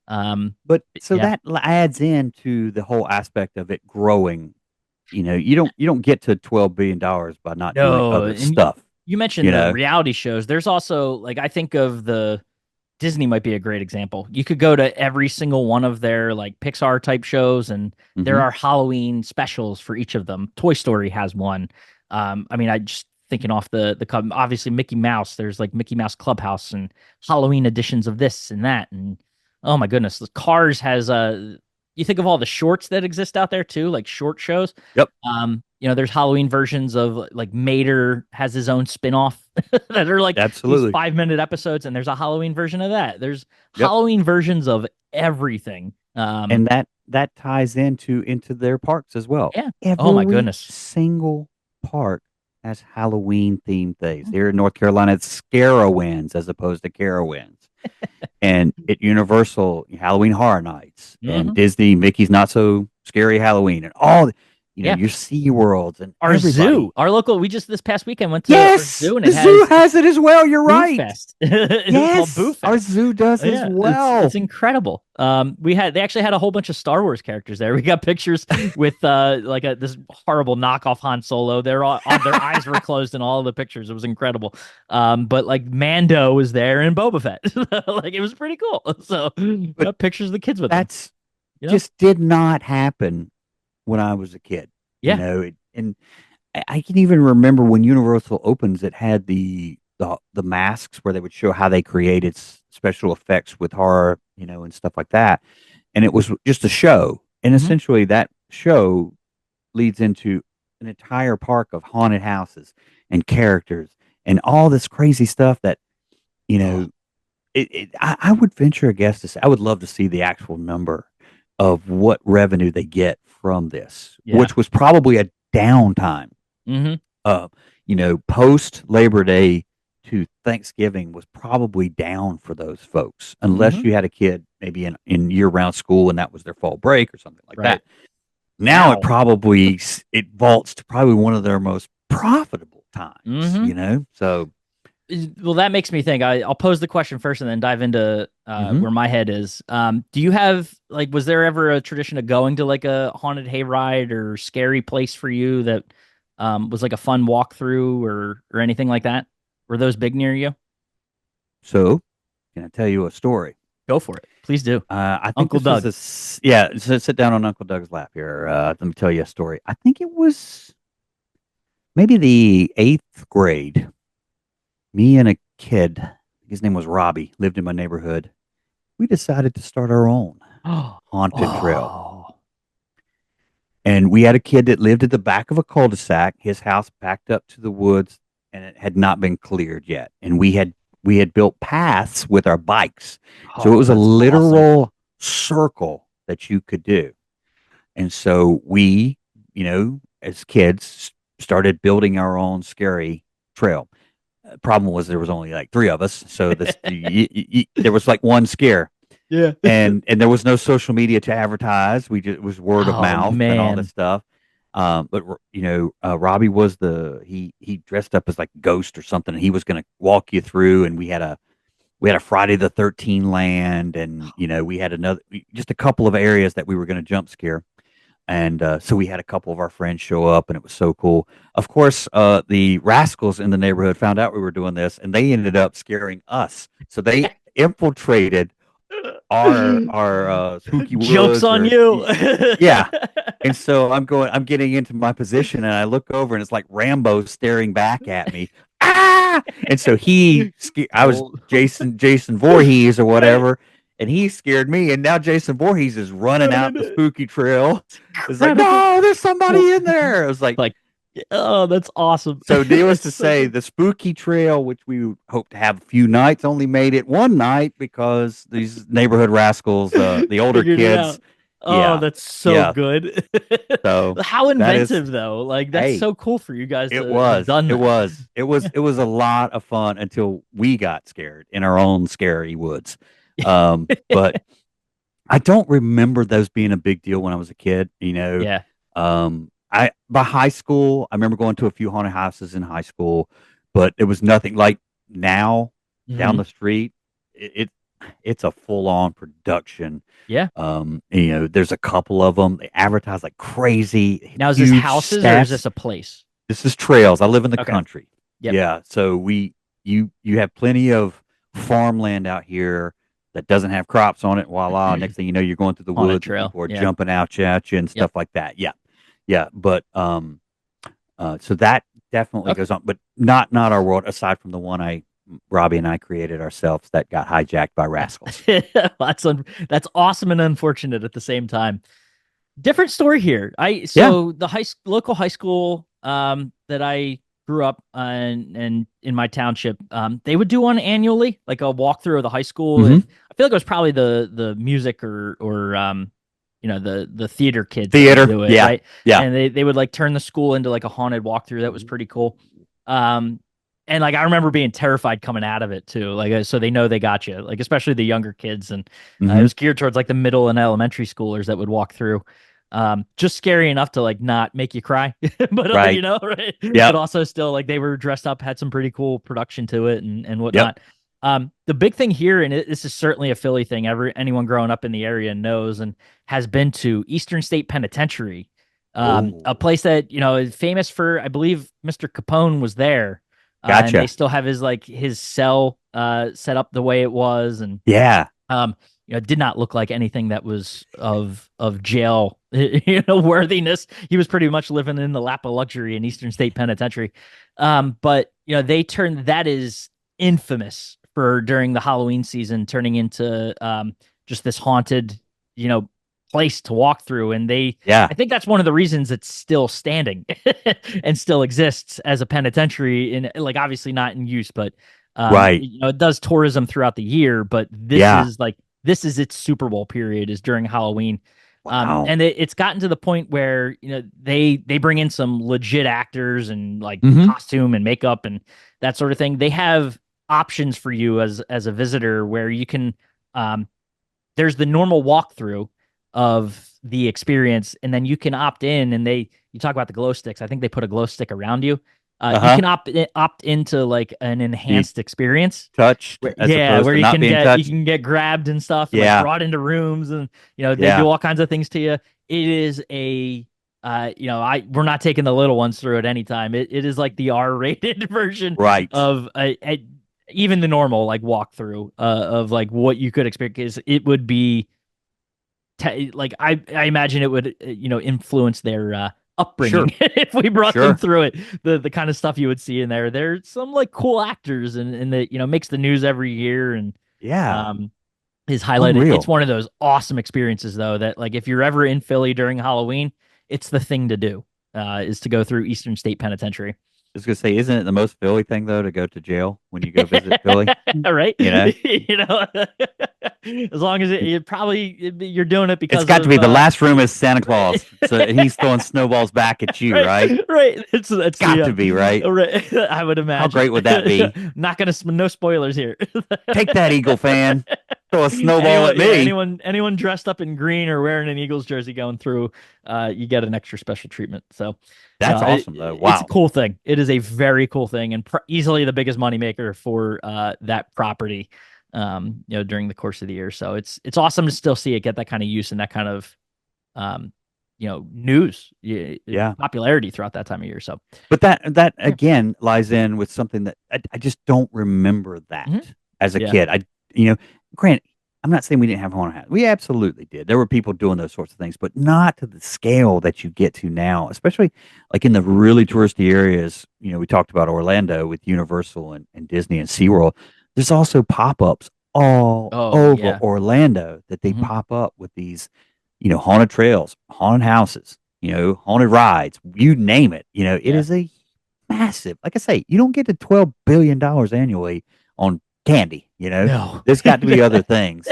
But so Yeah. that adds into the whole aspect of it growing. You don't get to $12 billion by not doing No, other and stuff. you You mentioned the know. reality shows. There's also like I think of the Disney might be a great example. You could go to every single one of their like Pixar type shows, and there Mm-hmm. are Halloween specials for each of them. Toy Story has one. I mean, I just thinking off obviously Mickey Mouse. There's like Mickey Mouse Clubhouse and Halloween editions of this and that, and oh my goodness, the Cars has you think of all the shorts that exist out there too, like short shows. Yep. there's Halloween versions of like Mater has his own spin-off that are like these Absolutely. 5-minute episodes, and there's a Halloween version of that. There's Yep. Halloween versions of everything. And that ties into their parks as well. Yeah. Oh my Every goodness. single park has Halloween themed things. Here in North Carolina, it's Scarowinds as opposed to Carowinds. And at Universal, Halloween Horror Nights, and Mm-hmm. Disney, Mickey's Not So Scary Halloween, and all, Yeah. your Sea Worlds and Our zoo, everybody. our local, we just this past weekend went to our Yes, zoo, and the it zoo has has it as well. You're Boo right. Fest. It was called Boo Yes, our Fest. zoo does as Yeah, it's well. incredible. They actually had a whole bunch of Star Wars characters there. We got pictures with like this horrible knockoff Han Solo. All their eyes were closed in all of the pictures. It was incredible. But like Mando was there and Boba Fett. Like it was pretty cool. So But got pictures of the kids with them. that's You know? just did not happen when I was a kid. Yeah. And I can even remember when Universal opens, it had the masks where they would show how they created special effects with horror, and stuff like that. And it was just a show, and Hmm. essentially that show leads into an entire park of haunted houses and characters and all this crazy stuff that you Oh, know. I would venture a guess to say I would love to see the actual number of what revenue they get from this, yeah. which was probably a downtime. Hmm. Uh, post Labor Day to Thanksgiving was probably down for those folks, unless Hmm. you had a kid maybe in year round school and that was their fall break or something like Right that. Now now. it vaults to probably one of their most profitable times, Hmm. So, Well, that makes me think. I'll pose the question first and then dive into mhm. where my head is. Do you have like, was there ever a tradition of going to like a haunted hayride or scary place for you that was like a fun walkthrough or anything like that? Were those big near you? So can I tell you a story? Go for it. Please do. I think Uncle this is Doug. yeah. Sit down on Uncle Doug's lap here. Let me tell you a story. I think it was maybe the eighth grade. Me and a kid, his name was Robbie, lived in my neighborhood. We decided to start our own haunted trail. Oh. And we had a kid that lived at the back of a cul-de-sac. His house backed up to the woods and it had not been cleared yet. And we had built paths with our bikes. So it Oh, was a that's awesome. literal circle that you could do. And so we, as kids, started building our own scary trail. Problem was there was only like three of us, so there was like one scare, Yeah. and there was no social media to advertise. It was word of Oh mouth and all this man. stuff. But Robbie was he dressed up as like a ghost or something, and he was going to walk you through. And we had a Friday the 13th land, and we had just a couple of areas that we were going to jump scare. And so we had a couple of our friends show up, and it was so cool. Of course, the rascals in the neighborhood found out we were doing this, and they ended up scaring us. So they infiltrated our spooky Jokes woods, on or you. yeah. And so I'm getting into my position, and I look over, and it's like Rambo staring back at me. Ah! And so I was Oh. Jason Voorhees or whatever, and he scared me. And now Jason Voorhees is running out the spooky trail. It's like, Incredible. no, there's somebody Well, in there. It was like, like, oh, that's awesome. so needless to It's so say, good. the spooky trail, which we hope to have a few nights, only made it one night because these neighborhood rascals, the older Figured it kids, out. Oh, yeah, that's so yeah. good. So How that is, inventive though. Like that's hey, so cool for you guys it to have was, done it that. was, it was, Yeah. it was a lot of fun until we got scared in our own scary woods. But I don't remember those being a big deal when I was a kid. Yeah. By high school, I remember going to a few haunted houses in high school, but it was nothing like now down Hmm. the street. It it's a full on production. Yeah. There's a couple of them. They advertise like crazy, Now is this huge houses or is stats. this a place? This is trails. I live in the Okay. country. Yep. Yeah, so you have plenty of farmland out here that doesn't have crops on it. Voila! Next thing you know, you're going through the Haunted woods and trail. people are Yeah. jumping out at you and Yep. stuff like that. Yeah, yeah. But so that definitely Okay. goes on, but not our world. Aside from the one Robbie and I created ourselves that got hijacked by rascals. That's awesome and unfortunate at the same time. Different story here. The local high school that I grew up and in my township, they would do one annually, like a walkthrough of the high school. Mm-hmm. I feel like it was probably the music or the theater kids that would Theater. do it, Yeah. right? Yeah. And they would like turn the school into like a haunted walkthrough. That was pretty cool. Um, and like I remember being terrified coming out of it too. Like so they know they got you, like especially the younger kids, and it Mm-hmm. was geared towards like the middle and elementary schoolers that would walk through. Just scary enough to like not make you cry, but Right. right? Yeah. But also still like they were dressed up, had some pretty cool production to it and Yep. whatnot. The big thing here, and this is certainly a Philly thing, anyone growing up in the area knows and has been to Eastern State Penitentiary, a Oh, place that is famous for, I believe, Mr. Capone was there, and they gotcha. still have his cell set up the way it was, and Yeah. um, did not look like anything that was of jail, worthiness. He was pretty much living in the lap of luxury in Eastern State Penitentiary. But they turned that is infamous for during the Halloween season, turning into just this haunted, place to walk through. And Yeah. I think that's one of the reasons it's still standing and still exists as a penitentiary in like obviously not in use, but Right. it does tourism throughout the year, but Yeah. this is its Super Bowl period is during Halloween. Wow. And it's gotten to the point where, they bring in some legit actors and like Mm-hmm. costume and makeup and that sort of thing. They have options for you as a visitor where you can, there's the normal walkthrough of the experience, and then you can opt in and you talk about the glow sticks. I think they put a glow stick around you. You Uh-huh. can opt into like an Be enhanced experience. touched as Yeah, opposed where to not being you touched. can get grabbed and stuff, and like Yeah. brought into rooms, and they Yeah. do all kinds of things to you. It is we're not taking the little ones through at any time. It is like the R-rated version Right. of even the normal like walkthrough of like what you could expect, because it would be like I imagine it would influence their Sure. upbringing if we brought them Sure. through it. The kind of stuff you would see in there. There's some like cool actors and that makes the news every year and Yeah. um is highlighted. It's Unreal. one of those awesome experiences though that like if you're ever in Philly during Halloween, it's the thing to do. Is to go through Eastern State Penitentiary. I was gonna say, isn't it the most Philly thing though to go to jail when you go visit Philly? Right? You know, As long as you're doing it it's because got to of be the last room is Santa Claus, so and he's throwing snowballs back at you, right? right. It's Got to be right. right. I would imagine. How great would that be? Not gonna no spoilers here. Take that, Eagle fan! Throw a snowball at me. Anyone dressed up in green or wearing an Eagles jersey going through, you get an extra special treatment. So that's awesome, though. Wow, it's a cool thing. It is a very cool thing, and easily the biggest moneymaker for that property. During the course of the year. So it's awesome to still see it get that kind of use and that kind of news, popularity throughout that time of year. So, but that again lies in with something that I just don't remember that as a kid. Grant, I'm not saying we didn't have haunted house. We absolutely did. There were people doing those sorts of things, but not to the scale that you get to now, especially like in the really touristy areas. We talked about Orlando with Universal and Disney and SeaWorld. There's also pop-ups all over Orlando that they pop up with these, haunted trails, haunted houses, haunted rides, you name it. It is a massive, like I say, you don't get to $12 billion annually on candy, No. There's got to be other things.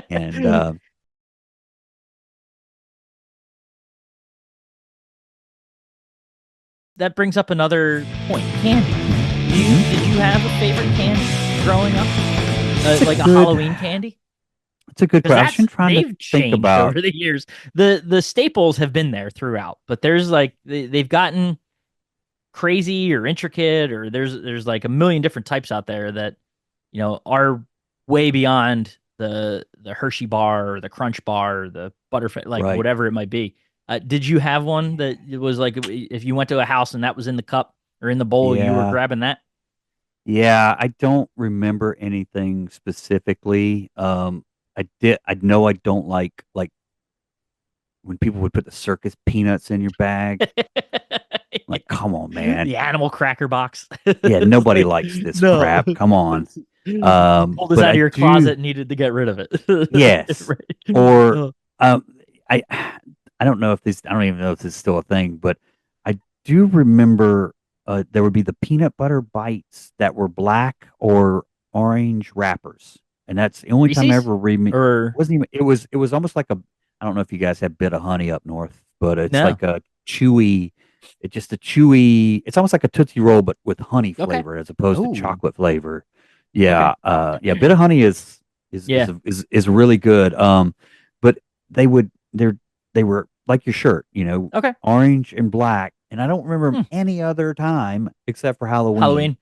And that brings up another point. Candy. Did you have a favorite candy growing up? Like a Halloween candy? It's a good question. They've changed over the years. The staples have been there throughout, but there's like they've gotten crazy or intricate, or there's like a million different types out there that are way beyond the Hershey bar or the Crunch bar or the Butterfinger, like whatever it might be. Did you have one that it was like if you went to a house and that was in the cup or in the bowl, you were grabbing that? Yeah, I don't remember anything specifically. I know I don't like when people would put the circus peanuts in your bag. Like, come on, man. The animal cracker box. Yeah, nobody likes this crap. Come on. Pulled this out of your closet and needed to get rid of it. Yes. Right. Or I don't know if this. I don't even know if this is still a thing, but I do remember there would be the peanut butter bites that were black or orange wrappers, and that's the only time I Reese's ever remember. or Wasn't even. It was almost like a. I don't know if you guys have Bit of Honey up north, but it's no? like a chewy. It's just a chewy. It's almost like a Tootsie Roll, but with honey Okay. flavor as opposed to Oh, chocolate flavor. okay. Yeah. Bit of Honey Yeah. is really good. But they would they were like your shirt, Okay. orange and black. And I don't remember 'em Hmm. any other time except for Halloween. Halloween.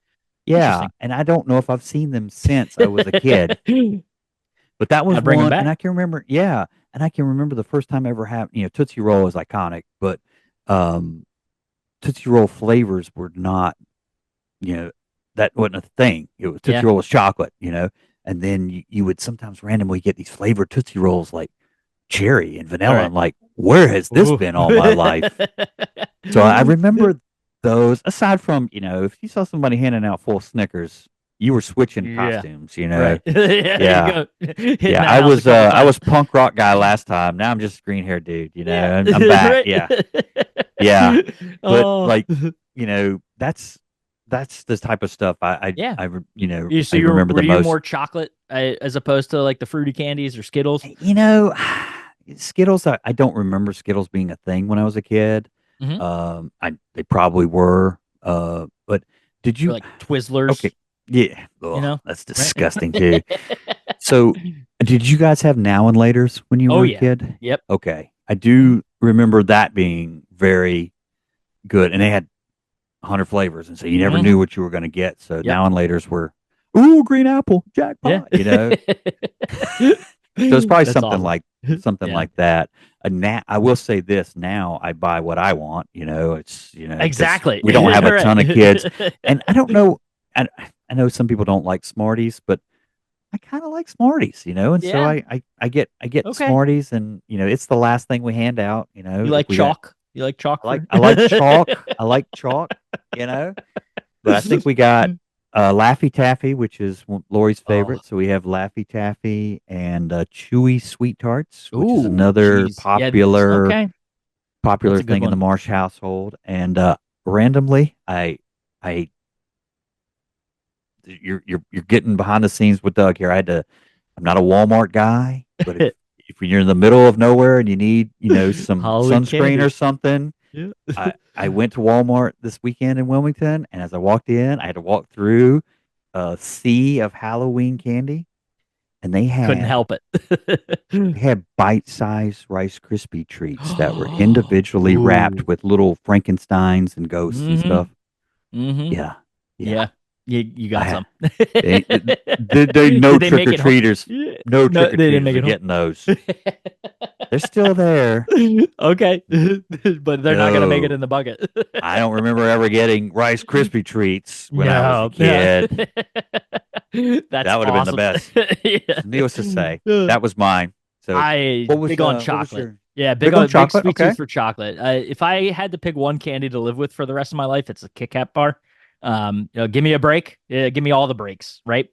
Yeah, Interesting. and I don't know if I've seen them since I was a kid, but that was Gotta bring them one, and back. I can remember, yeah, and I can remember the first time I ever had, Tootsie Roll is iconic, but um, Tootsie Roll flavors were not, you know, that wasn't a thing. It was Yeah. Tootsie Roll was chocolate, and then you would sometimes randomly get these flavored Tootsie Rolls like cherry and All vanilla. right. I'm like, where has this Ooh. been all my life? So I remember those. Aside from, if you saw somebody handing out full Snickers, you were switching Yeah. costumes. Right. Yeah, there you Yeah, go. Hitting yeah. the I house a was couple I times. was punk rock guy last time. Now I'm just green haired dude. Yeah. I'm back. Right. Yeah, yeah. But Oh. like, that's the type of stuff Yeah. So I you remember were the you most. more chocolate as opposed to like the fruity candies or Skittles? You know, Skittles. I don't remember Skittles being a thing when I was a kid. Hmm. They probably were. But did Or you? like Twizzlers, Okay, yeah. you Oh, know? that's Right. disgusting too. So, did you guys have Now and Laters when you Oh were a yeah. kid? Yep. Okay, I Mhm. do remember that being very good, and they had 100 flavors, and so you never knew Mhm. what you were going to get. So Yep. Now and Laters were, ooh, green apple, Yeah. jackpot. So it's probably That's awesome. something Yeah. like that. I will say this: now I buy what I want. It's because Exactly. we don't have a ton of kids, Right. and I don't know. I know some people don't like Smarties, but I kind of like Smarties, and so Yeah. I get Okay. Smarties, and it's the last thing we hand out. You If like we got chalk? You like chalk I like fruit? I like chalk. I like chalk. You know, but I think we got Laffy Taffy, which is Lori's Oh. favorite. So we have Laffy Taffy and Chewy Sweet Tarts, which is Ooh, another jeez. Yeah. Okay. That's popular a good thing in the one. Marsh household. And randomly, I you're getting behind the scenes with Doug here. I'm not a Walmart guy, but if you're in the middle of nowhere and you need some Halloween sunscreen or candy. something, Yeah. I went to Walmart this weekend in Wilmington, and as I walked in, I had to walk through a sea of Halloween candy, and Couldn't help it. they had bite-sized Rice Krispie treats that were individually wrapped Ooh. with little Frankensteins and ghosts and Mm-hmm. stuff. Mm-hmm. Yeah, yeah. Yeah. You got I some. they no Did they make trick or it home? treaters, Yeah. no No, trick or they didn't treaters make are it home. getting those. They're still there. Okay. But they're not gonna make it No, in the bucket. I don't remember ever getting Rice Krispie treats when I was a No. Yeah. kid. That's That would have been the awesome. best. Yeah. Needless to say, that was mine. So, I big on what was chocolate. your Yeah, big on big chocolate? sweet tooth Okay. for chocolate. If I had to pick one candy to live with for the rest of my life, it's a Kit Kat bar. Give me a break. Give me all the breaks, right?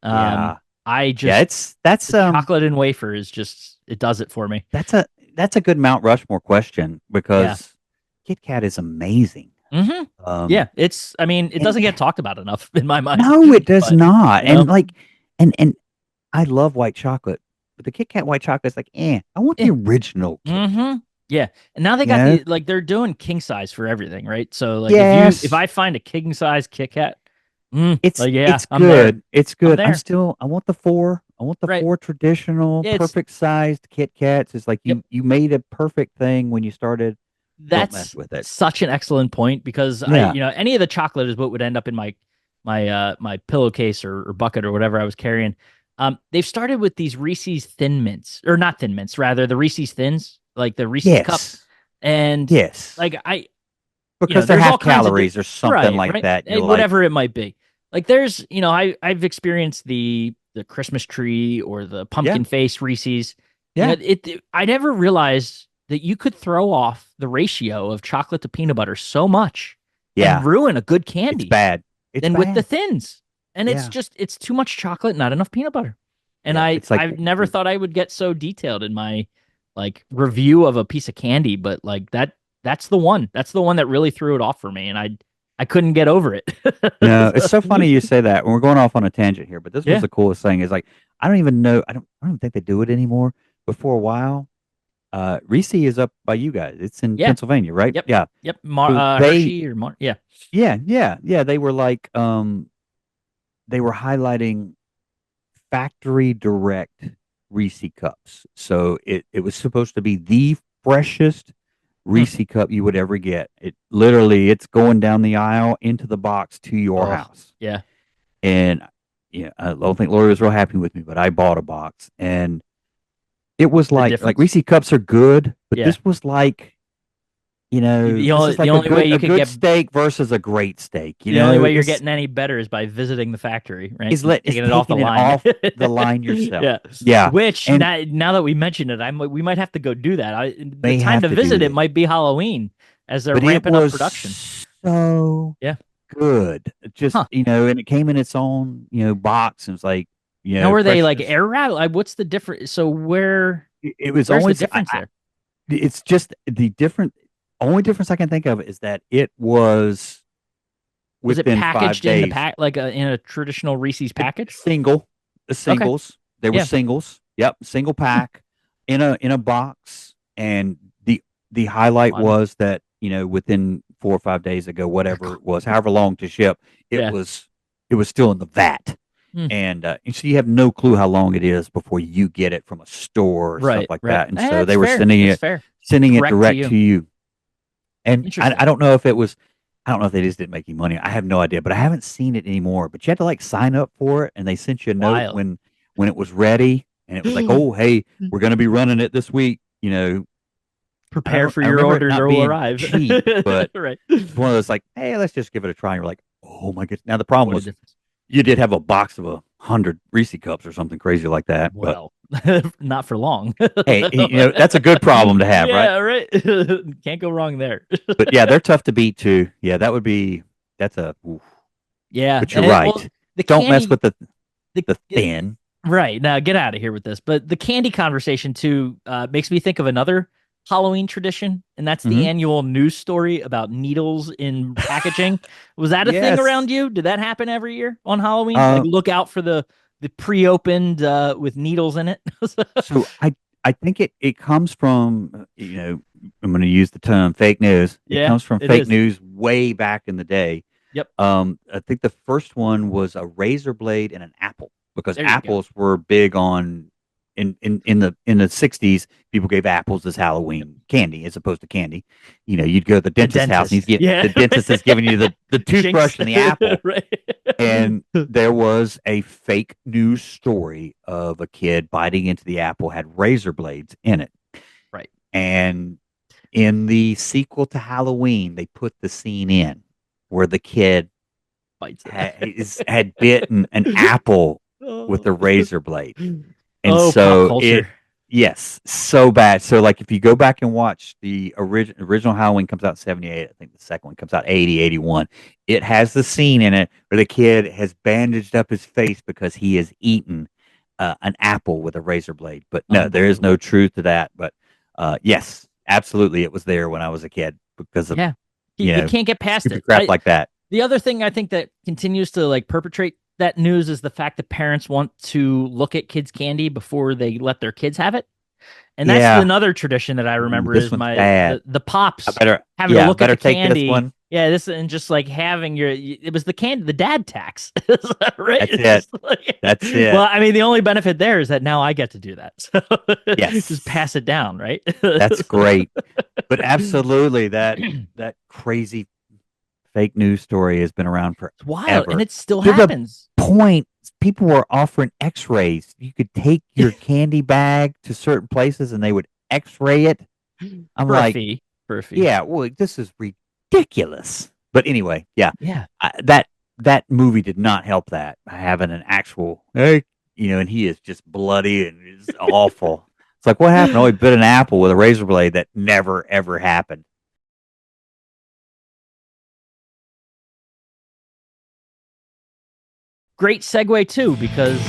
Um, Yeah. I Yeah, just that's the chocolate and wafer is just it does it for me. that's a that's a good Mount Rushmore question Yeah. because Kit Kat is amazing. Hmm. Um Yeah, it's. I mean, it and doesn't get talked about enough in my mind. no, it does But not. you And know, like and I love white chocolate, but the Kit Kat white chocolate is like, I want the yeah. original Kit Kat. Hmm. Yeah, and now they You got know? the like they're doing king size for everything, right? So like if Yes. I find a king size Kit Kat, It's like yeah, it's I'm there. good. It's I'm good. there. I want the four. I want the Right. four traditional, Yeah, it's perfect sized Kit Kats. It's like yep. you made a perfect thing when you started. Don't mess That's with it. such an excellent point because Yeah. any of the chocolate is what would end up in my pillowcase or bucket or whatever I was carrying. They've started with these Reese's Thin Mints or not Thin Mints, rather the Reese's Thins, like the Reese's cups, Yes. and Yes. like Because they're there's all half kinds of calories or something right, like right, that. You're like, whatever it might be. Like there's I've experienced the Christmas tree or the yeah, pumpkin face Reese's. yeah, I never realized that you could throw off the ratio of chocolate to peanut butter so much and yeah. ruin a good It's candy bad. It's than with the bad. thins. And Yeah. it's too much chocolate, not enough peanut butter. And Yeah. It's like I've never thought I would get so detailed in my like review of a piece of candy, but like that's the one. That's the one that really threw it off for me, and I couldn't get over it. No, it's so funny you say that. We're going off on a tangent here, but this was Yeah. the coolest thing. Is like I don't even know. I don't think they do it anymore. But for a while, Reese is up by you guys. It's in Yeah. Pennsylvania, right? Yep. Yeah. Yep. So Hershey or yeah. yeah. They were like, they were highlighting factory direct Reese cups. So it was supposed to be the freshest Hmm. Reese cup you would ever get. It literally, it's going down the aisle into the box to your Oh, house. yeah. And yeah, I don't think Lori was real happy with me, but I bought a box, and it was The like difference. Reese cups are good, but Yeah. this was like, this is The like only way a you could good get steak versus a great steak. the only way you're getting any better is by visiting the factory, right? And Is taking it off the taking it line. off the line yourself. Yeah. Yeah, Which and now that we mentioned it, we might have to go do that. The may time have to to do visit it that. might be Halloween as they're But it ramping up was production. so Yeah. good. Just, Huh. and it came in its own, box, and it's like, Now were they like precious. air wrap? Like, what's the difference? So It was where's the always, difference there? it's just the different, only difference I can think of is that it was Was it within packaged in the 5 days. pack like in a traditional Reese's package? The Okay. singles. They were Yeah. singles. Yep, single Hmm. pack in a box. And the highlight Fun. was that, within 4 or 5 days ago, whatever it was, however long to ship, it Yeah. was it was still in the vat. Hmm. And so you have no clue how long it is before you get it from a store or stuff Right. like Right. that. And so That's they were fair. That's fair. sending it Direct to direct you. to you. And Interesting. I don't know if it was, I don't know if they just didn't make any money. I have no idea, but I haven't seen it anymore. But you had to like sign up for it, and they sent you a note Wild. when it was ready, and it was like, oh, hey, we're going to be running it this week. Prepare for I your remember it order not to being arrive. cheap, but Right. it's one of those like, hey, let's just give it a try. And you're like, oh my goodness. Now the problem What a was difference. you did have a box of 100 Reese cups or something crazy like that, but Well, not for long. hey, that's a good problem to have, right? Yeah, right. Can't go wrong there. But yeah, they're tough to beat too. Yeah, that's a. Oof. Yeah, But you're and well, right. the Don't mess candy, with the the the thin. right now, get out of here with this. But the candy conversation too makes me think of another Halloween tradition, and that's the Hmm. annual news story about needles in packaging. Was that a thing Yes. around you? Did that happen every year on Halloween? Like Uh, look out for the pre-opened with needles in it. so I think it comes from, I'm going to use the term fake news. It Yeah, comes from it fake is. news way back in the day. Yep. I think the first one was a razor blade and an apple, because There you go. apples were big on in the 60s. People gave apples as Halloween candy as opposed to candy. You'd go to the The dentist's house, and dentist. Yeah. the dentist is giving you the Jinx. toothbrush and the apple. Right. And there was a fake news story of a kid biting into the apple, had razor blades in it. Right. And in the sequel to Halloween, they put the scene in where the kid Bites had bitten an apple with a Oh. razor blade. And Oh, pop so culture. yes, so bad. So like if you go back and watch the original Halloween, comes out in 78. I think the second one comes out 80, 81. It has the scene in it where the kid has bandaged up his face because he has eaten an apple with a razor blade. But no, there is no Unbelievable. truth to that. But yes, absolutely, it was there when I was a kid because of Yeah. You can't get past stupid it. crap like that. The other thing I think that continues to like perpetrate that news is the fact that parents want to look at kids' candy before they let their kids have it. And that's Yeah. another tradition that I Ooh, remember this is one's bad. the pops having to I look at better the take this candy. one. Yeah, this and just like having it was the dad tax, right? That's It's it. just like, That's it. well, I mean, the only benefit there is that now I get to do that. So just Yes. pass it down, right? That's great. But absolutely, that crazy fake news story has been around It's wild, and forever. it still To the happens point, people were offering X-rays. You could take your candy bag to certain places, and they would X-ray it. I'm for a like, fee. For a fee. yeah, well, this is ridiculous. But anyway, yeah, Yeah. that movie did not help that, having an actual, hey, and he is just bloody and it's awful. It's like, what happened? Oh, he bit an apple with a razor blade. That never ever happened. great segue too, because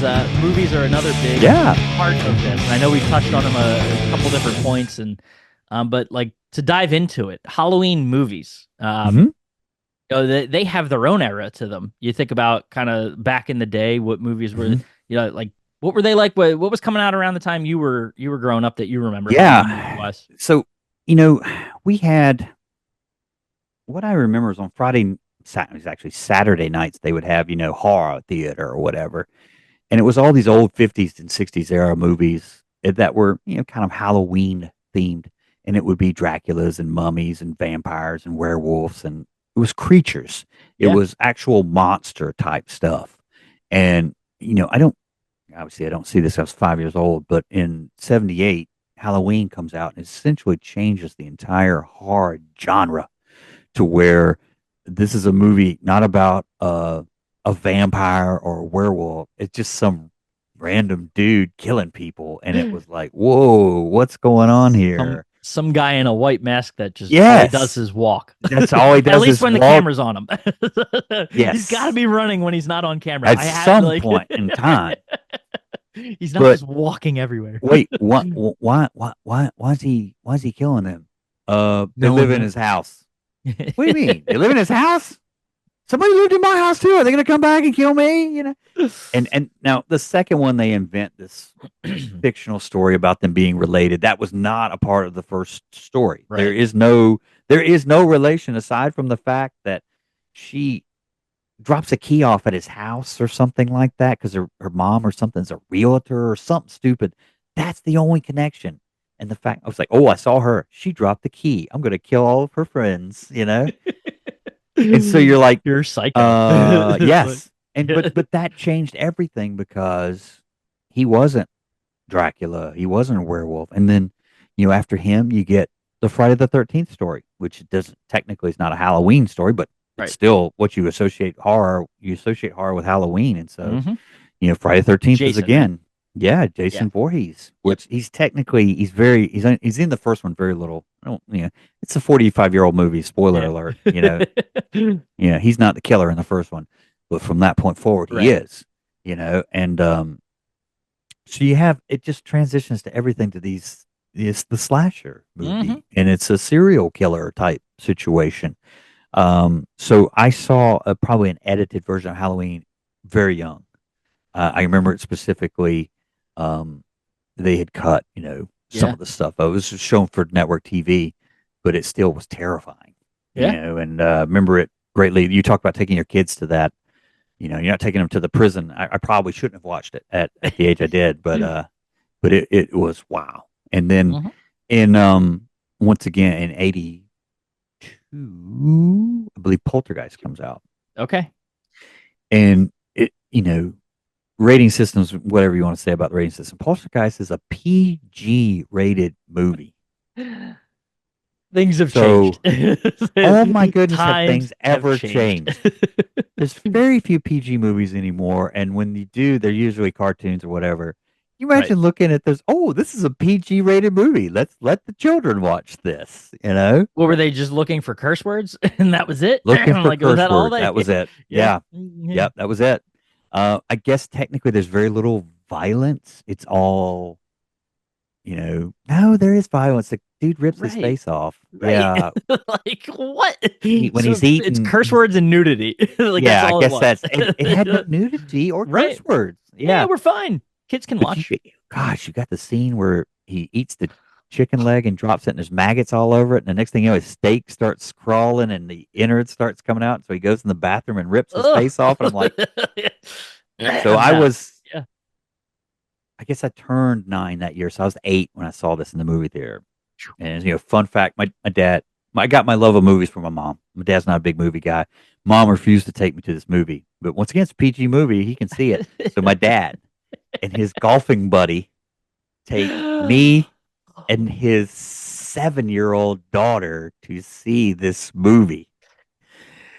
movies are another big part of this. And I know we've touched on them a couple different points, and but like to dive into it, Halloween movies. You know, they have their own era to them. You think about kind of back in the day, what movies were, you know, like what were they like? What was coming out around the time you were growing up that you remember? Yeah. So, you know, we had what I remember is on Friday, it was actually Saturday nights, they would have, you know, horror theater or whatever. And it was all these old 50s and 60s era movies that were, you know, kind of Halloween themed. And it would be Draculas and mummies and vampires and werewolves. And it was creatures. It was actual monster type stuff. And, you know, I don't see this. I was 5 years old, but in 78, Halloween comes out and essentially changes the entire horror genre to where this is a movie not about a vampire or a werewolf. It's just some random dude killing people. And it was like, whoa, what's going on here? Some guy in a white mask that just all he does is walk. That's all he does. At least when the camera's on him. Yes. He's got to be running when he's not on camera. At some point in time. He's not just walking everywhere. Wait, why is he killing them? They live in his house. What do you mean? They live in his house? Somebody lived in my house too. Are they going to come back and kill me? You know. And now the second one, they invent this fictional story about them being related. That was not a part of the first story. Right. There is no relation aside from the fact that she drops a key off at his house or something like that because her mom or something's a realtor or something stupid. That's the only connection. And the fact I was like, oh, I saw her. She dropped the key. I'm going to kill all of her friends, you know? And so you're like, you're psycho. Yes. And but that changed everything because he wasn't Dracula. He wasn't a werewolf. And then, you know, after him, you get the Friday the 13th story, which doesn't technically is not a Halloween story, but it's still what you associate horror. You associate horror with Halloween. And so, you know, Friday the 13th is again. Right? Yeah, Jason Voorhees, which he's in the first one very little. It's a 45-year-old movie. Spoiler alert. You know, he's not the killer in the first one, but from that point forward, he is. You know, and so you have it just transitions to everything to it's the slasher movie, and it's a serial killer type situation. So I saw probably an edited version of Halloween very young. I remember it specifically. They had cut, you know, some of the stuff. It was shown for network TV, but it still was terrifying. You know, and remember it greatly. You talk about taking your kids to that. You know, you're not taking them to the prison. I probably shouldn't have watched it at the age I did, but it was wow. And then in once again in '82, I believe Poltergeist comes out. Okay, and it, you know. Rating systems, whatever you want to say about the rating system. Poltergeist is a PG rated movie. Things have changed. Oh my goodness, have things ever changed? There's very few PG movies anymore, and when you do, they're usually cartoons or whatever. You imagine looking at this, this is a PG rated movie. Let's let the children watch this, you know? What were they just looking for curse words? And that was it? Looking for curse words. That was it. Yeah. Yep, that was it. I guess technically there's very little violence. It's all, you know, no, there is violence. The dude rips his face off. Right. Yeah. Like what? When he's eating. It's curse words and nudity. Like, yeah, I guess it had no nudity or curse words. Yeah, we're fine. Kids can watch. Gosh, you got the scene where he eats the chicken leg and drops it and there's maggots all over it. And the next thing you know, his steak starts crawling and the innards starts coming out. So he goes in the bathroom and rips his face off. And I'm like, so I guess I turned 9 that year. So I was 8 when I saw this in the movie theater. And, you know, fun fact, my dad, I got my love of movies from my mom. My dad's not a big movie guy. Mom refused to take me to this movie. But once again, it's a PG movie. He can see it. So my dad and his golfing buddy take me and his 7-year-old daughter to see this movie.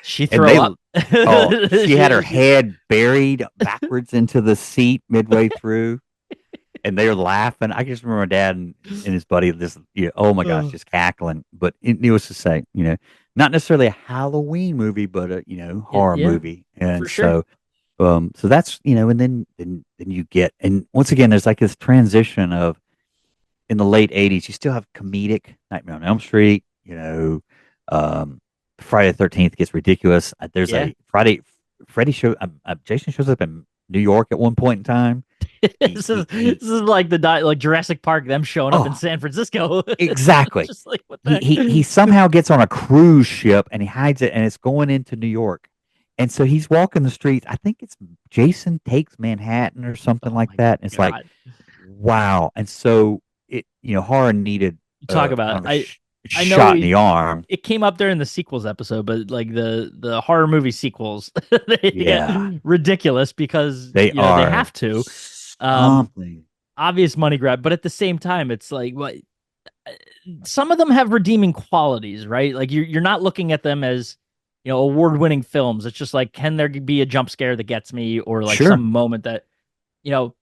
She threw up. She had her head buried backwards into the seat midway through, and they were laughing. I just remember my dad and his buddy just, oh my gosh, just cackling. But needless to say, not necessarily a Halloween movie, but a horror movie. And So that's, and then you get, and once again, there's like this transition of, in the late '80s, you still have comedic Nightmare on Elm Street. Um, Friday the 13th gets ridiculous. There's Yeah. a Jason shows up in New York at one point in time. this is this is like like Jurassic Park, them showing up in Oh, San Francisco. exactly. Just like what the He heck? somehow gets on a cruise ship and he hides it, and it's going into New York. And so he's walking the streets. I think it's Jason Takes Manhattan or something Oh like my that. And it's like, God. wow. And so horror needed You talk kind about of a I know shot in the arm. it came up during the sequels episode, but like the horror movie sequels, they get Yeah, ridiculous because they they are have to. Um, something. Obvious money grab, but at the same time, it's like what some of them have redeeming qualities, right? Like you're not looking at them as award-winning films. It's just like, can there be a jump scare that gets me, or like some Sure. moment that you know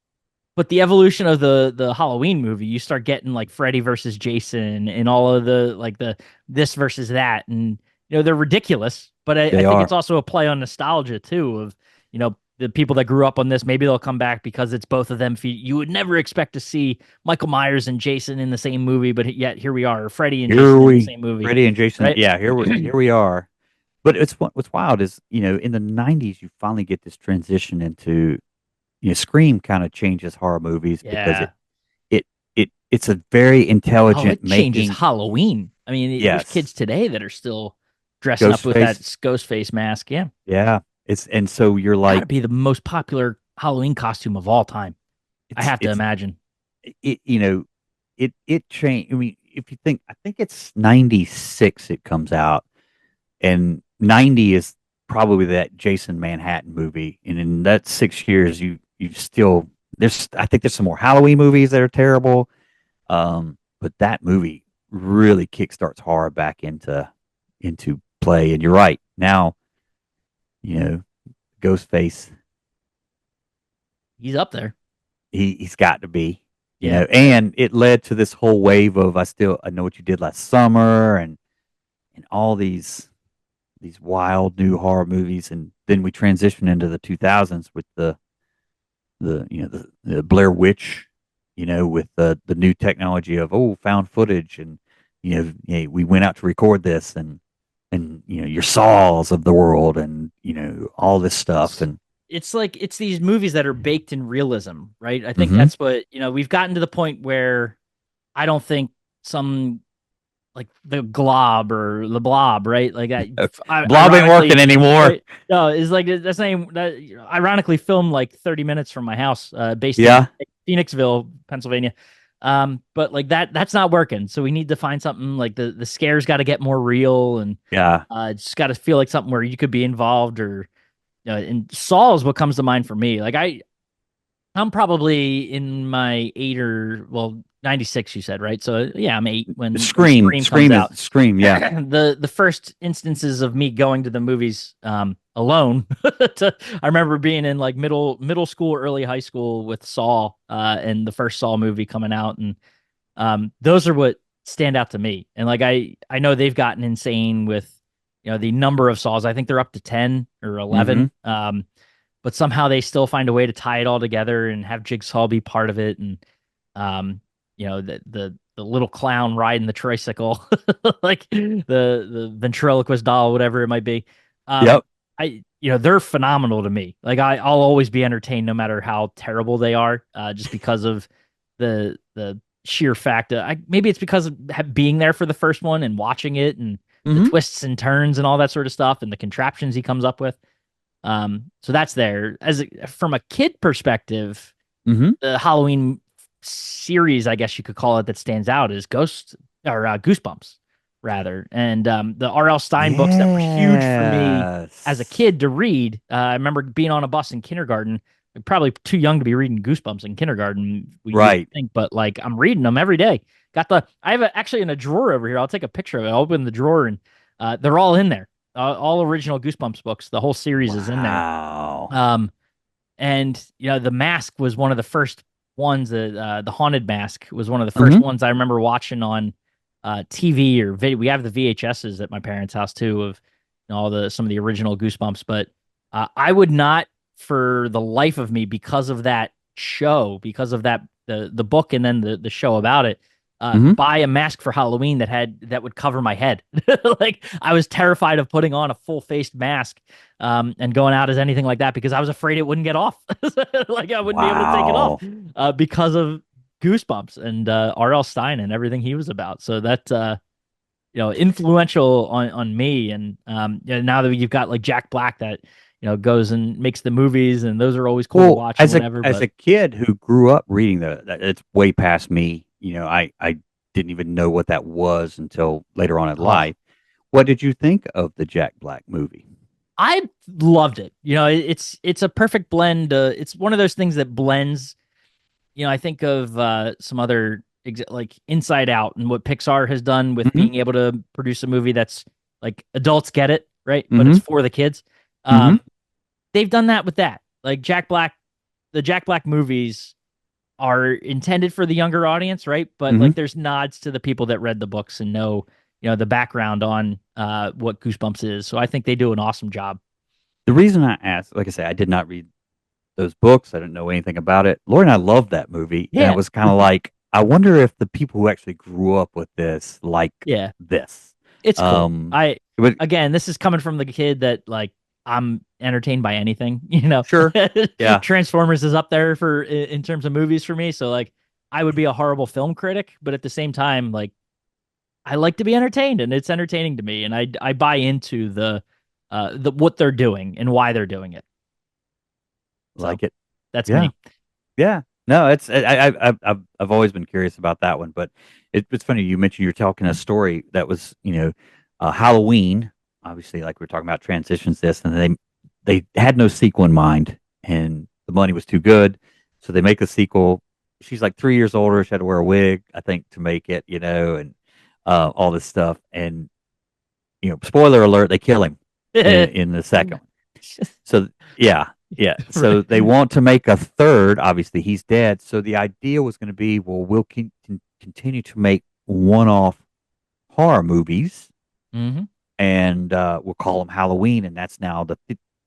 but the evolution of the Halloween movie, you start getting like Freddy versus Jason and all of the like the this versus that, and they're ridiculous, but I They think are. it's also a play on nostalgia too of the people that grew up on this. Maybe they'll come back because it's both of them. You would never expect to see Michael Myers and Jason in the same movie, but yet here we are, Freddy and Here Jason in the we, same movie, Freddie and Jason. right? Yeah, here we are. But what's wild is, in the '90s you finally get this transition into, Scream kind of changes horror movies because Yeah. it's a very Oh, intelligent it changes making. Halloween. I mean, there's Yes, kids today that are still dressing up with that Ghostface. ghost face mask. Yeah. Yeah, and so you're Got to like, be the most popular Halloween costume of all time. I it's have to it's imagine. it you know it changed. I mean, if you think, I think it's '96 it comes out, and '90 is probably that Jason Manhattan movie, and in that 6 years, you still, I think there's some more Halloween movies that are terrible, but that movie really kickstarts horror back into play. And you're right, now, you know Ghostface, He's up there. he's got to be, Yeah. and it led to this whole wave of I Know What You Did Last Summer, and all these wild new horror movies. And then we transition into the 2000s with the Blair Witch, with the new technology of, found footage. And we went out to record this, and your Saws of the world, and all this stuff. And It's like it's these movies that are baked in realism, right? I think hmm that's what, we've gotten to the point where I don't think some like the glob or the blob, right? Like Blob ain't working ironically, anymore. right? No, is like that's name that ironically filmed like 30 minutes from my house, based in Yeah, Phoenixville, Pennsylvania. But like that's not working. So we need to find something like the scares got to get more real, and yeah. it's got to feel like something where you could be involved, or and Saul is what comes to mind for me. Like I'm probably in my 96, you said, right? So yeah, I'm 8 when Scream, Scream comes out. Scream. Yeah. The first instances of me going to the movies alone, I remember being in like middle school, early high school with Saw, and the first Saw movie coming out, and those are what stand out to me. And like I know they've gotten insane with the number of Saws. I think they're up to 10 or hmm 11. But somehow they still find a way to tie it all together and have Jigsaw be part of it, and um the little clown riding the tricycle, like the ventriloquist doll, whatever it might be. um Yep. I they're phenomenal to me. Like I'll always be entertained no matter how terrible they are, just because of the sheer fact that maybe it's because of being there for the first one and watching it, and the hmm twists and turns and all that sort of stuff, and the contraptions he comes up with. So that's there. From a kid perspective, hmm the Halloween series, I guess you could call it, that stands out is Ghost or Goosebumps, rather. And the R.L. Stein books that were huge for me as a Yes. kid to read. I remember being on a bus in kindergarten, probably too young to be reading Goosebumps in kindergarten, you would Right. think, but like I'm reading them every day. I have actually in a drawer over here. I'll take a picture of it. I'll open the drawer, and they're all in there. All original Goosebumps books. The whole series is in there. Wow. Um, and the mask was one of the first ones that the haunted mask was one of the first hmm ones I remember watching on TV or video. We have the VHSs at my parents' house too of all the some of the original Goosebumps, but I would not for the life of me, because of that show, because of that the book and then the show about it, buy a mask for Halloween that would cover my head. Like I was terrified of putting on a full faced mask and going out as anything like that because I was afraid it wouldn't get off. Like I wouldn't be able to take it off because of Goosebumps and R.L. Stein and everything he was about. So that influential on me. And now that you've got like Jack Black that goes and makes the movies, and those are always cool to watch. As a kid who grew up reading it's way past me. I didn't even know what that was until later on in life. What did you think of the Jack Black movie? I loved it. It's a perfect blend. It's one of those things that blends. I think of some other like Inside Out and what Pixar has done with being able to produce a movie that's like adults get it, right? But it's for the kids. They've done that with that. Like the Jack Black movies are intended for the younger audience, right? But like there's nods to the people that read the books and know, the background on what Goosebumps is. So I think they do an awesome job. The reason I asked, like I say, I did not read those books. I didn't know anything about it. Lori and I loved that movie. Yeah. And it was kind of like, I wonder if the people who actually grew up with this this. It's cool. Again, this is coming from the kid that like I'm entertained by anything, Sure. Yeah. Transformers is up there in terms of movies for me. So like I would be a horrible film critic, but at the same time, like I like to be entertained and it's entertaining to me. And I buy into the what they're doing and why they're doing it. Like it. That's me. Yeah. No, I've always been curious about that one, but it's funny you mentioned you're telling a story that was Halloween. Obviously, like we're talking about transitions, and they had no sequel in mind, and the money was too good, so they make a sequel. She's like 3 years older. She had to wear a wig, I think, to make it, and all this stuff. And spoiler alert, they kill him in the second one. So yeah. Yeah. So they want to make a third. Obviously, he's dead. So the idea was going to be, well, we'll continue to make one-off horror movies, and we'll call them Halloween, and that's now the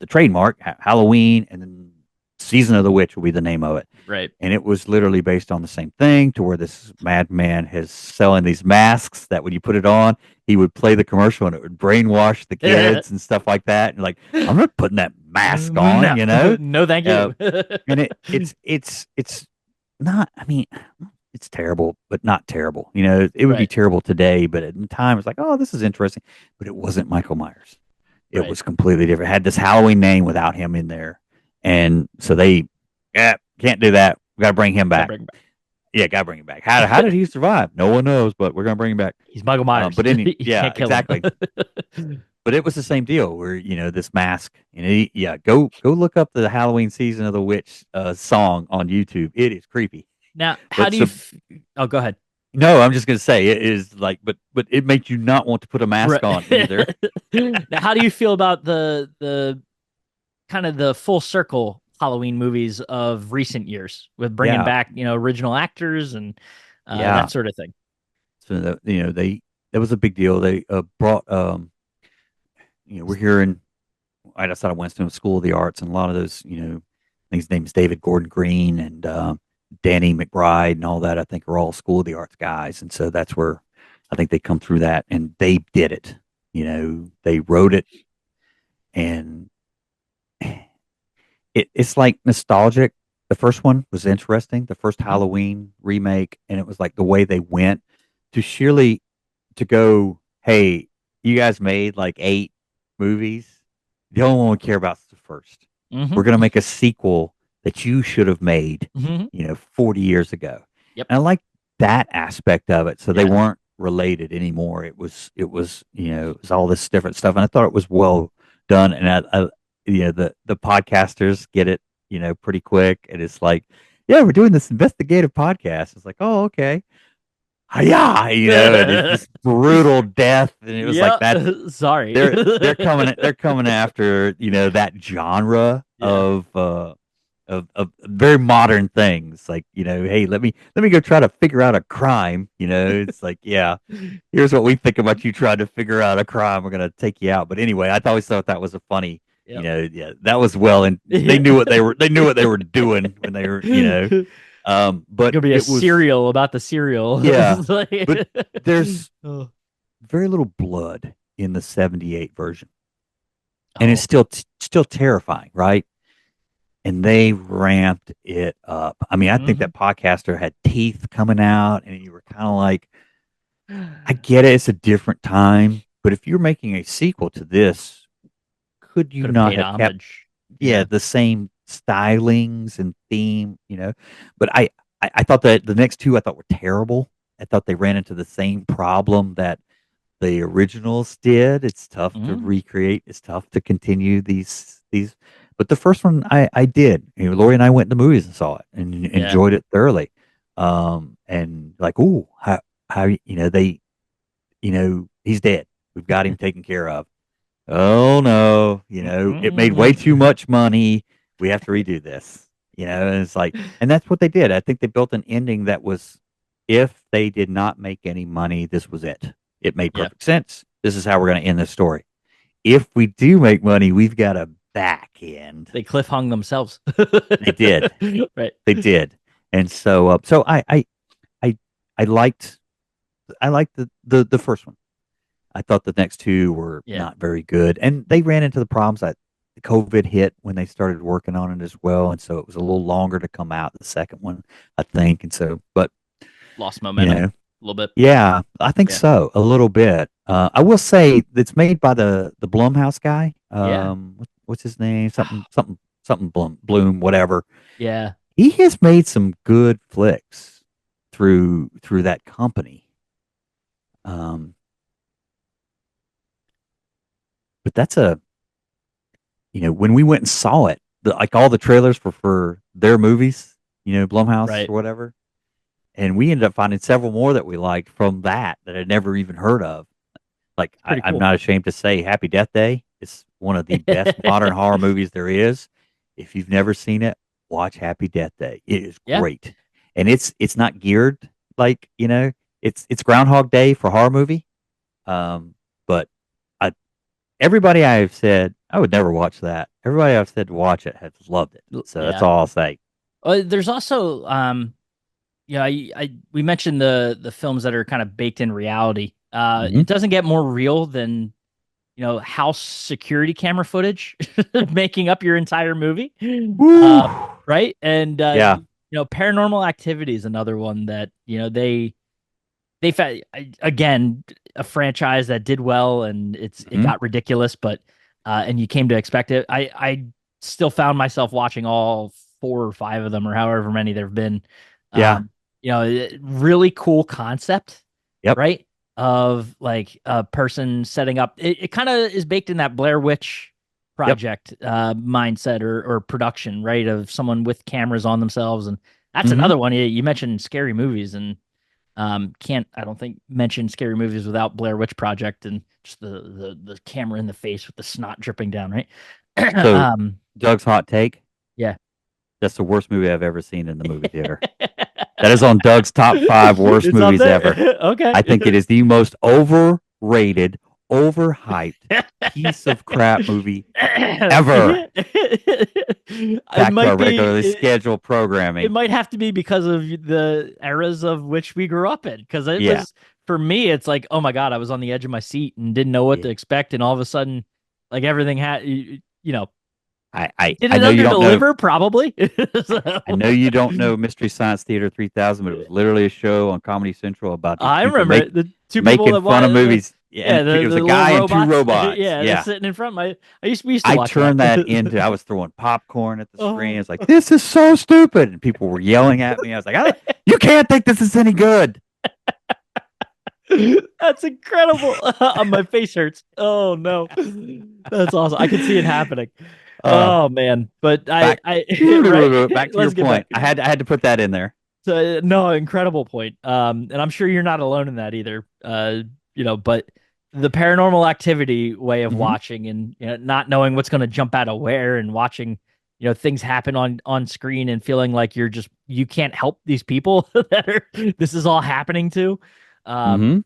trademark, Halloween, and then Season of the Witch will be the name of it. Right. And it was literally based on the same thing, to where this madman is selling these masks that when you put it on, he would play the commercial and it would brainwash the kids and stuff like that. And like, I'm not putting that mask on, No, thank you. And it's not, I mean, it's terrible, but not terrible. It would be terrible today, but at the time it's like, oh, this is interesting. But it wasn't Michael Myers. It was completely different. It had this Halloween name without him in there. And so they, can't do that. We got to bring him back. Yeah, got to bring him back. How did he survive? No one knows, but we're going to bring him back. He's Michael Myers. But exactly. But it was the same deal where, this mask, go look up the Halloween Season of the Witch song on YouTube. It is creepy. Now, how do you oh, go ahead. No, I'm just going to say it is like, but it makes you not want to put a mask on either. Now, how do you feel about the kind of the full circle Halloween movies of recent years with bringing back, original actors and that sort of thing? So, that was a big deal. They brought, we're hearing right outside of Winston School of the Arts, and a lot of those, I think his name's David Gordon Green and Danny McBride and all that, I think are all School of the Arts guys. And so that's where I think they come through that, and they did it. They wrote it, and it's like nostalgic. The first one was interesting, the first Halloween remake, and it was like the way they went to go, hey, you guys made like 8 movies. The only one we care about is the first. We're going to make a sequel that you should have made, 40 years ago. Yep. And I like that aspect of it. So they weren't related anymore. It was all this different stuff. And I thought it was well done. And the podcasters get it, pretty quick. And it's like, yeah, we're doing this investigative podcast. It's like, oh, okay. Yeah, and it's this brutal death, and it was like that. Sorry, they're coming after that genre of very modern things. Like hey, let me go try to figure out a crime. It's like, yeah, here's what we think about you trying to figure out a crime. We're gonna take you out. But anyway, I always thought that was a funny Yep. Yeah, that was well, and they knew what they were doing when they were, but Gonna be a it was, serial about the serial. yeah, Like, but there's oh. very little blood in the 78 version, and it's Oh. still terrifying, right? And they ramped it up. I mean, I think Mhm. that podcaster had teeth coming out, and you were kind of like, I get it, it's a different time, but if you're making a sequel to this, could you Could have not paid have kept, homage. yeah, Yeah. the same stylings and theme? But I thought that the next two I thought were terrible. I thought they ran into the same problem that the originals did. It's tough to Mhm. recreate. It's tough to continue these. But the first one I did. Lori and I went to the movies and saw it and Yeah. enjoyed it thoroughly. And like, ooh, how they, he's dead. We've got him taken care of. Oh no, it made way too Mhm. much money. We have to redo this. And it's like, and that's what they did. I think they built an ending that was, if they did not make any money, this was it. It made Yeah. perfect sense. This is how we're going to end this story. If we do make money, we've got a back end. They cliff hung themselves. They did. Right. They did. And so I, I liked, the first one. I thought the next two were Yeah. not very good, and they ran into the problems that COVID hit when they started working on it as well, and so it was a little longer to come out. The second one, I think, and so, but Lost you momentum know, a little bit. yeah, I think Yeah. so, a little bit. I will say it's made by the Blumhouse guy. Yeah. What's his name? Something Bloom, whatever. Yeah. He has made some good flicks through that company. Um, but that's when we went and saw it, like all the trailers for their movies, Blumhouse Right. or whatever, and we ended up finding several more that we liked from that I'd never even heard of. Like It's pretty I'm cool. not ashamed to say, Happy Death Day is one of the best modern horror movies there is. If you've never seen it, watch Happy Death Day. It is Yeah. great, and it's not geared like it's Groundhog Day for horror movie, but I everybody I've said I would never watch that. Everybody I've said to watch it has loved it. So that's Yeah. all I'll say. There's also yeah, we mentioned the films that are kind of baked in reality. Hmm. It doesn't get more real than house security camera footage making up your entire movie. Woo! Right? And Yeah. Paranormal Activity is another one that they again, a franchise that did well, and it Hmm. got ridiculous, but and you came to expect it. I still found myself watching all four or five of them, or however many there've been. Yeah. um Really cool concept, Yep. right? Of like a person setting up, it kind of is baked in that Blair Witch Yep. Project mindset, or production, right? Of someone with cameras on themselves. And that's Hmm. another one. You mentioned scary movies, and can't, I don't think, mention scary movies without Blair Witch Project, and just the camera in the face with the snot dripping down, right? So Doug's hot take. Yeah. That's the worst movie I've ever seen in the movie theater. That is on Doug's top 5 worst It's up movies ever. there. Okay. I think it is the most overrated, overhyped piece of crap movie ever. It Back to might our be. regularly scheduled It programming. might have to be because of the eras of which we grew up in. Because it Yeah. was, for me, it's like, oh my God, I was on the edge of my seat and didn't know what Yeah. to expect, and all of a sudden, like, everything had, did I it know you under don't know. deliver? Probably. I know you don't know Mystery Science Theater 3000, but it was literally a show on Comedy Central about these I people remember it. The two people making that fun of movies. Yeah, and yeah, it was the a little guy and two robots. robots. Yeah, they're Yeah. sitting in front. We used to I watch that. turned that into, I was throwing popcorn at the screen. Oh. It's like, this is so stupid. And people were yelling at me. I was like, you can't think this is any good. That's incredible. My face hurts. Oh no. That's awesome. I can see it happening. Uh, Oh man. But back, right. back to your Let's get point. back. I had to put that in there. So no, incredible point. And I'm sure you're not alone in that either. But the Paranormal Activity way of Hmm. watching, and not knowing what's going to jump out of where, and watching things happen on screen, and feeling like you can't help these people that are this is all happening to. Um, Hmm.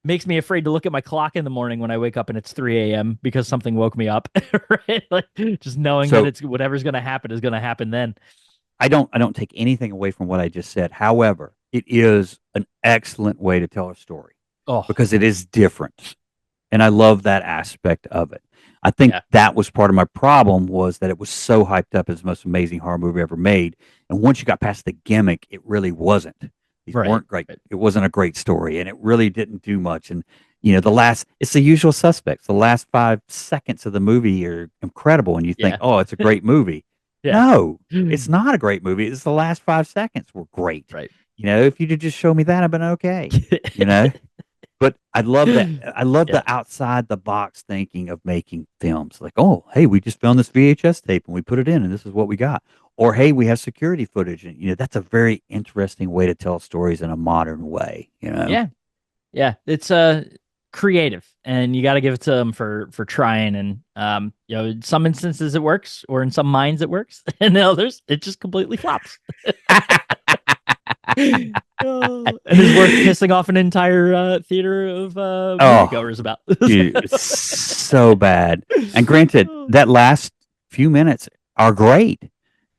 makes me afraid to look at my clock in the morning when I wake up and it's 3 a.m. because something woke me up, right? Like just knowing that it's whatever's going to happen is going to happen then. I don't take anything away from what I just said. However, it is an excellent way to tell a story because it is different. And I love that aspect of it. I think that was part of my problem was that it was so hyped up as the most amazing horror movie ever made. And once you got past the gimmick, it really wasn't. These weren't great. It wasn't a great story, and it really didn't do much. And it's the usual suspects. The last 5 seconds of the movie are incredible, and you think, oh, it's a great movie. No, it's not a great movie. It's the last 5 seconds were great. Right. If you'd just show me that, I've been okay. But I love that. I love the outside the box thinking of making films. Like, oh, hey, we just found this VHS tape and we put it in, and this is what we got. Or, hey, we have security footage, and that's a very interesting way to tell stories in a modern way. Yeah, it's creative, and you got to give it to them for trying. And in some instances it works, or in some minds it works, and in others it just completely flops. And it's worth pissing off an entire theater of moviegoers about. Dude, so bad. And granted, that last few minutes are great,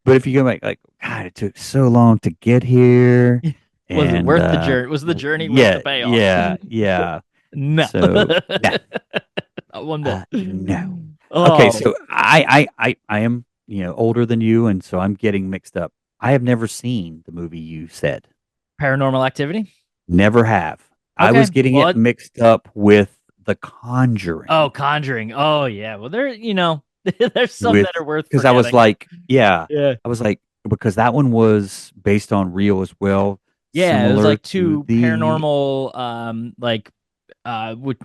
but if you go back, like, God, it took so long to get here. Was it worth the journey? Was the journey worth the payoff? Yeah. No. So, Not one bit. No. Okay, so I am older than you, and so I'm getting mixed up. I have never seen the movie you said. Paranormal Activity? Never have. Okay. I was getting it mixed up with The Conjuring. Oh, Conjuring. Oh, yeah. Well, there's some that are worth because I was like, I was like, because that one was based on real as well. Yeah, it was like two paranormal,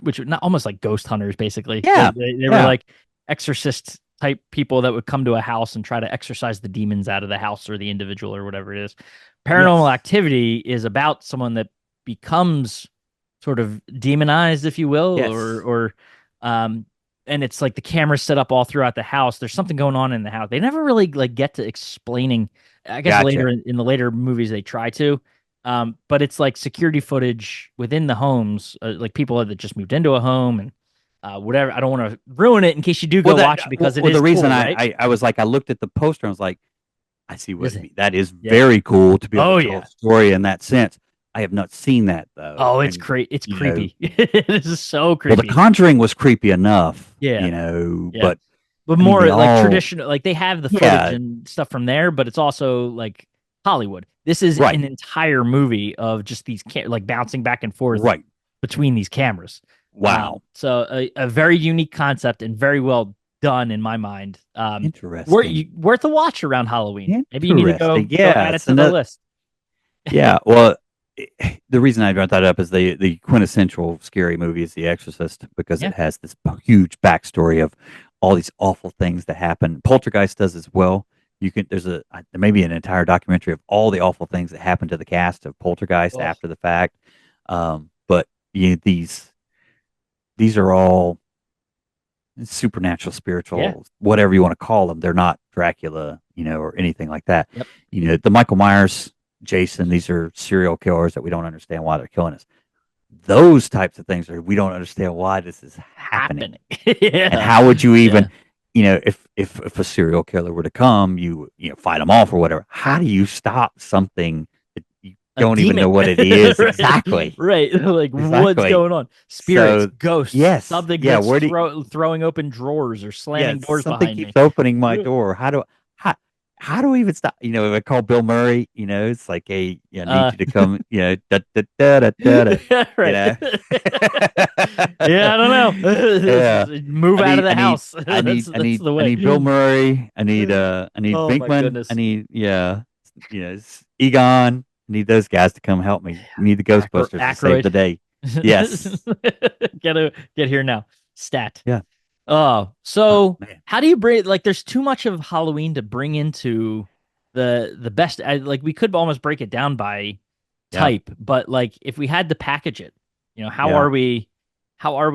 which not almost like ghost hunters, basically. Yeah, they were like exorcist type people that would come to a house and try to exorcise the demons out of the house or the individual or whatever it is. Paranormal Activity is about someone that becomes sort of demonized, if you will, or and it's like the camera's set up all throughout the house. There's something going on in the house. They never really like get to explaining. I guess later in the later movies they try to, but it's like security footage within the homes, like people that just moved into a home and whatever. I don't want to ruin it in case you do go watch it because it is. The reason cool, right? I was like, I looked at the poster and I was like, I see what that is very cool to be able to tell a story in that sense. I have not seen that though. Oh, it's It's creepy. This is so creepy. Well, The Conjuring was creepy enough. But more like traditional. Like they have the footage and stuff from there, but it's also like Hollywood. This is an entire movie of just these like bouncing back and forth between these cameras. Wow. So a very unique concept and very well done in my mind. Interesting. Worth a watch around Halloween. Maybe you need to go add it to the list. Yeah. Well, the reason I brought that up is the quintessential scary movie is The Exorcist because it has this huge backstory of all these awful things that happen. Poltergeist does as well. There's maybe an entire documentary of all the awful things that happen to the cast of Poltergeist after the fact. But these are all supernatural, spiritual, whatever you want to call them. They're not Dracula, or anything like that. Yep. The Michael Myers, Jason, these are serial killers that we don't understand why they're killing us. Those types of things we don't understand why this is happening. And how would you even, if a serial killer were to come, you fight them off or whatever. How do you stop something that you don't even know what it is? Right. Exactly. Right. Like what's going on? Spirits, ghosts. Yes. Something that's throwing open drawers or slamming doors behind me. Something keeps opening my door. How do we even stop? If I call Bill Murray, it's like, hey, I need you to come, da, da, da, da, da, da, right. I don't know. Move out of the house. I need Bill Murray. I need Binkman. I need, Egon. I need those guys to come help me. I need the Ghostbusters to save the day. Yes. Get here now. Stat. Yeah. So how do you bring there's too much of Halloween to bring into the best we could almost break it down by type, but if we had to package it, how are we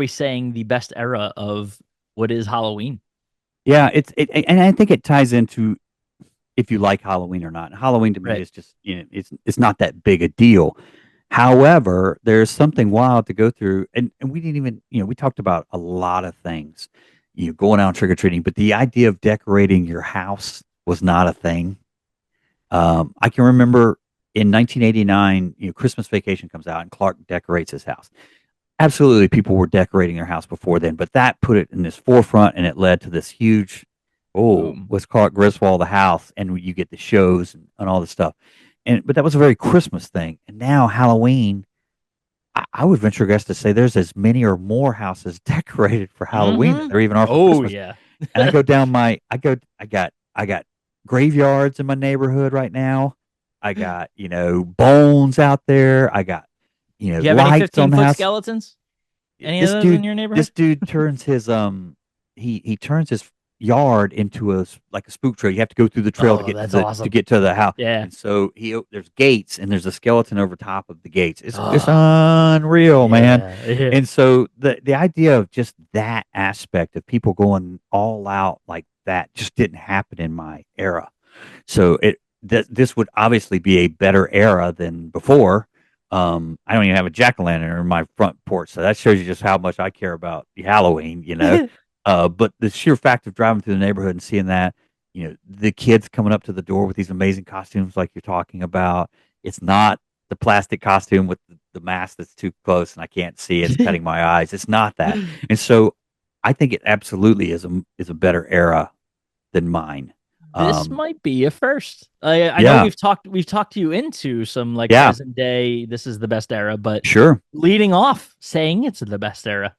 saying the best era of what is Halloween? Yeah, and I think it ties into if you like Halloween or not. Halloween to me is just it's not that big a deal. However, there's something wild to go through, and we didn't even, we talked about a lot of things, going out trick or treating, but the idea of decorating your house was not a thing. I can remember in 1989, Christmas Vacation comes out and Clark decorates his house. Absolutely, people were decorating their house before then, but that put it in this forefront, and it led to this huge, Boom. let's call it Griswold the house, and you get the shows and all this stuff. But that was a very Christmas thing. And now Halloween, I would venture a guess to say there's as many or more houses decorated for Halloween than Mm-hmm. there even are for Oh Christmas. yeah. And I go down I got graveyards in my neighborhood right now. I got, bones out there. I got, Do you have any lights on the 15-foot house. skeletons? Any of This those in dude, your this neighborhood? dude turns his he turns his yard into like a spook trail. You have to go through the trail to Oh, get that's to awesome. get to the house. Yeah. And so there's gates, and there's a skeleton over top of the gates. It's Oh, unreal, man. yeah. Yeah. And so the idea of just that aspect of people going all out like that just didn't happen in my era. So this would obviously be a better era than before. I don't even have a jack-o'-lantern in my front porch, so that shows you just how much I care about the Halloween. But the sheer fact of driving through the neighborhood and seeing that, the kids coming up to the door with these amazing costumes like you're talking about. It's not the plastic costume with the mask that's too close and I can't see. It's cutting my eyes. It's not that. And so I think it absolutely is a better era than mine. This Um, might be a first. I know yeah, we've talked you into some like yeah, present day. This is the best era, but sure. leading off saying it's the best era.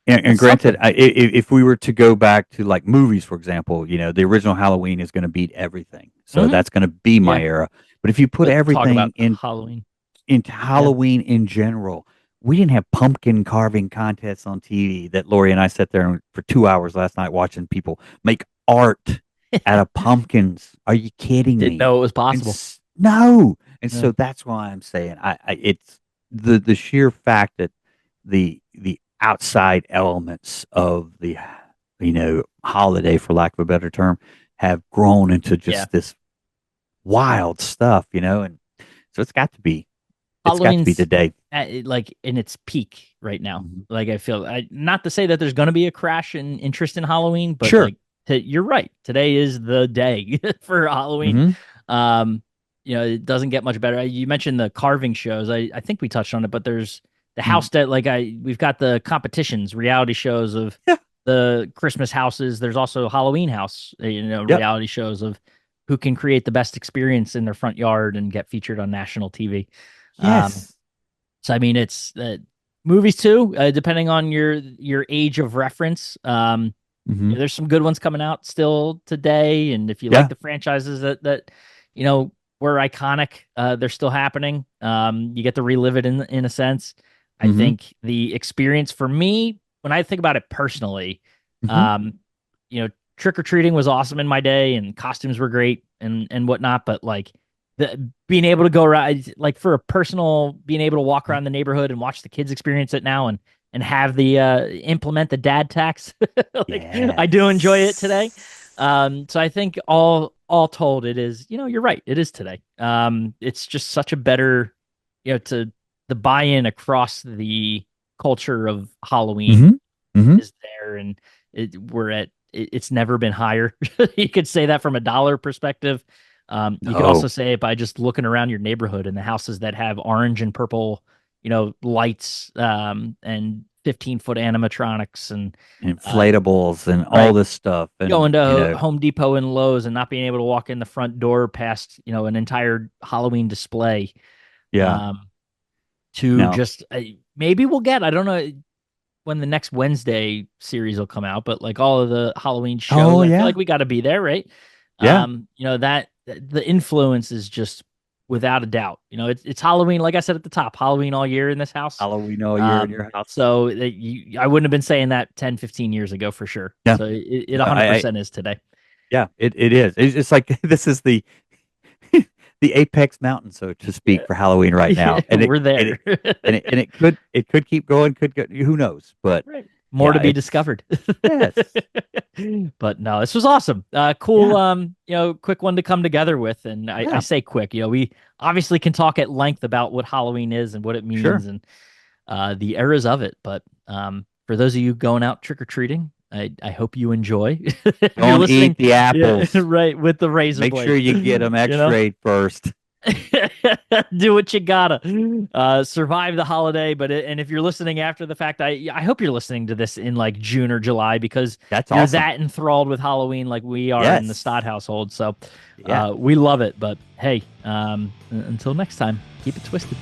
And That's granted, something. if we were to go back to like movies, for example, the original Halloween is going to beat everything. So Hmm. that's going to be my Yeah, era. But if you put but talk about everything Halloween. into Yeah. Halloween in general, we didn't have pumpkin carving contests on TV that Lori and I sat there for 2 hours last night watching people make art out of pumpkins. Are you kidding Didn't me? know it was possible. No. And Yeah. so that's why I'm saying it's the sheer fact that the outside elements of the holiday, for lack of a better term, have grown into Yeah. just this wild stuff, and so it's got to be Halloween's today. like in its peak right now. Mhm. Like I feel not to say that there's going to be a crash in interest in Halloween, but Sure. like you're right. Today is the day for Halloween. Hmm. Um, it doesn't get much better. You mentioned the carving shows. I think we touched on it, but there's the house that we've got the competitions, reality shows of Yeah. the Christmas houses. There's also Halloween house, Yep. reality shows of who can create the best experience in their front yard and get featured on national TV. Um, Yes. so I mean, it's movies too, depending on your age of reference. Hmm. There's some good ones coming out still today, and if you like Yeah. the franchises that were iconic, they're still happening. You get to relive it in a sense. I Hmm. think the experience for me, when I think about it personally, Hmm. um, trick or treating was awesome in my day, and costumes were great and whatnot. But like being able to go around, like for a personal, being able to walk around the neighborhood and watch the kids experience it now and have the implement the dad tax. Like I do enjoy it today. Yes. So I think all told, it is, you're right. It is today. It's just such a better, to the buy-in across the culture of Halloween Hmm. Hmm. is there, and it's never been higher. You could say that from a dollar perspective. You could also No. say it by just looking around your neighborhood and the houses that have orange and purple, lights, and 15-foot animatronics and uh, Inflatables and all right, this stuff, and going to Home Depot and Lowe's and not being able to walk in the front door past, an entire Halloween display. yeah. Um, to Now, just maybe we'll get, I don't know when the next Wednesday series will come out, but like all of the Halloween shows, oh I feel yeah, like we got to be there, right? yeah. That the influence is just without a doubt. It's Halloween, like I said at the top, Halloween all year in this house. Halloween all year in your house. So I wouldn't have been saying that 10, 15 years ago for sure. Yeah. So it No, I 100% is today. yeah, it is. It's like this is the the apex mountain, so to speak, Yeah, for Halloween right now, and it we're and it there. and it and it could keep going, could go, who knows? But Right. more to be discovered. Yes. But no, this was awesome. Cool. Quick one to come together with. And I say quick, we obviously can talk at length about what Halloween is and what it means and the eras of it. But for those of you going out trick-or-treating, I hope you enjoy. Don't eat the apples. Right, with the razor blade. Make sure you get them x-rayed first. Do what you gotta. Survive the holiday, and if you're listening after the fact, I hope you're listening to this in like June or July, because that's you're awesome. that enthralled with Halloween like we are in the Stott household. So we love it. But hey, until next time, keep it twisted.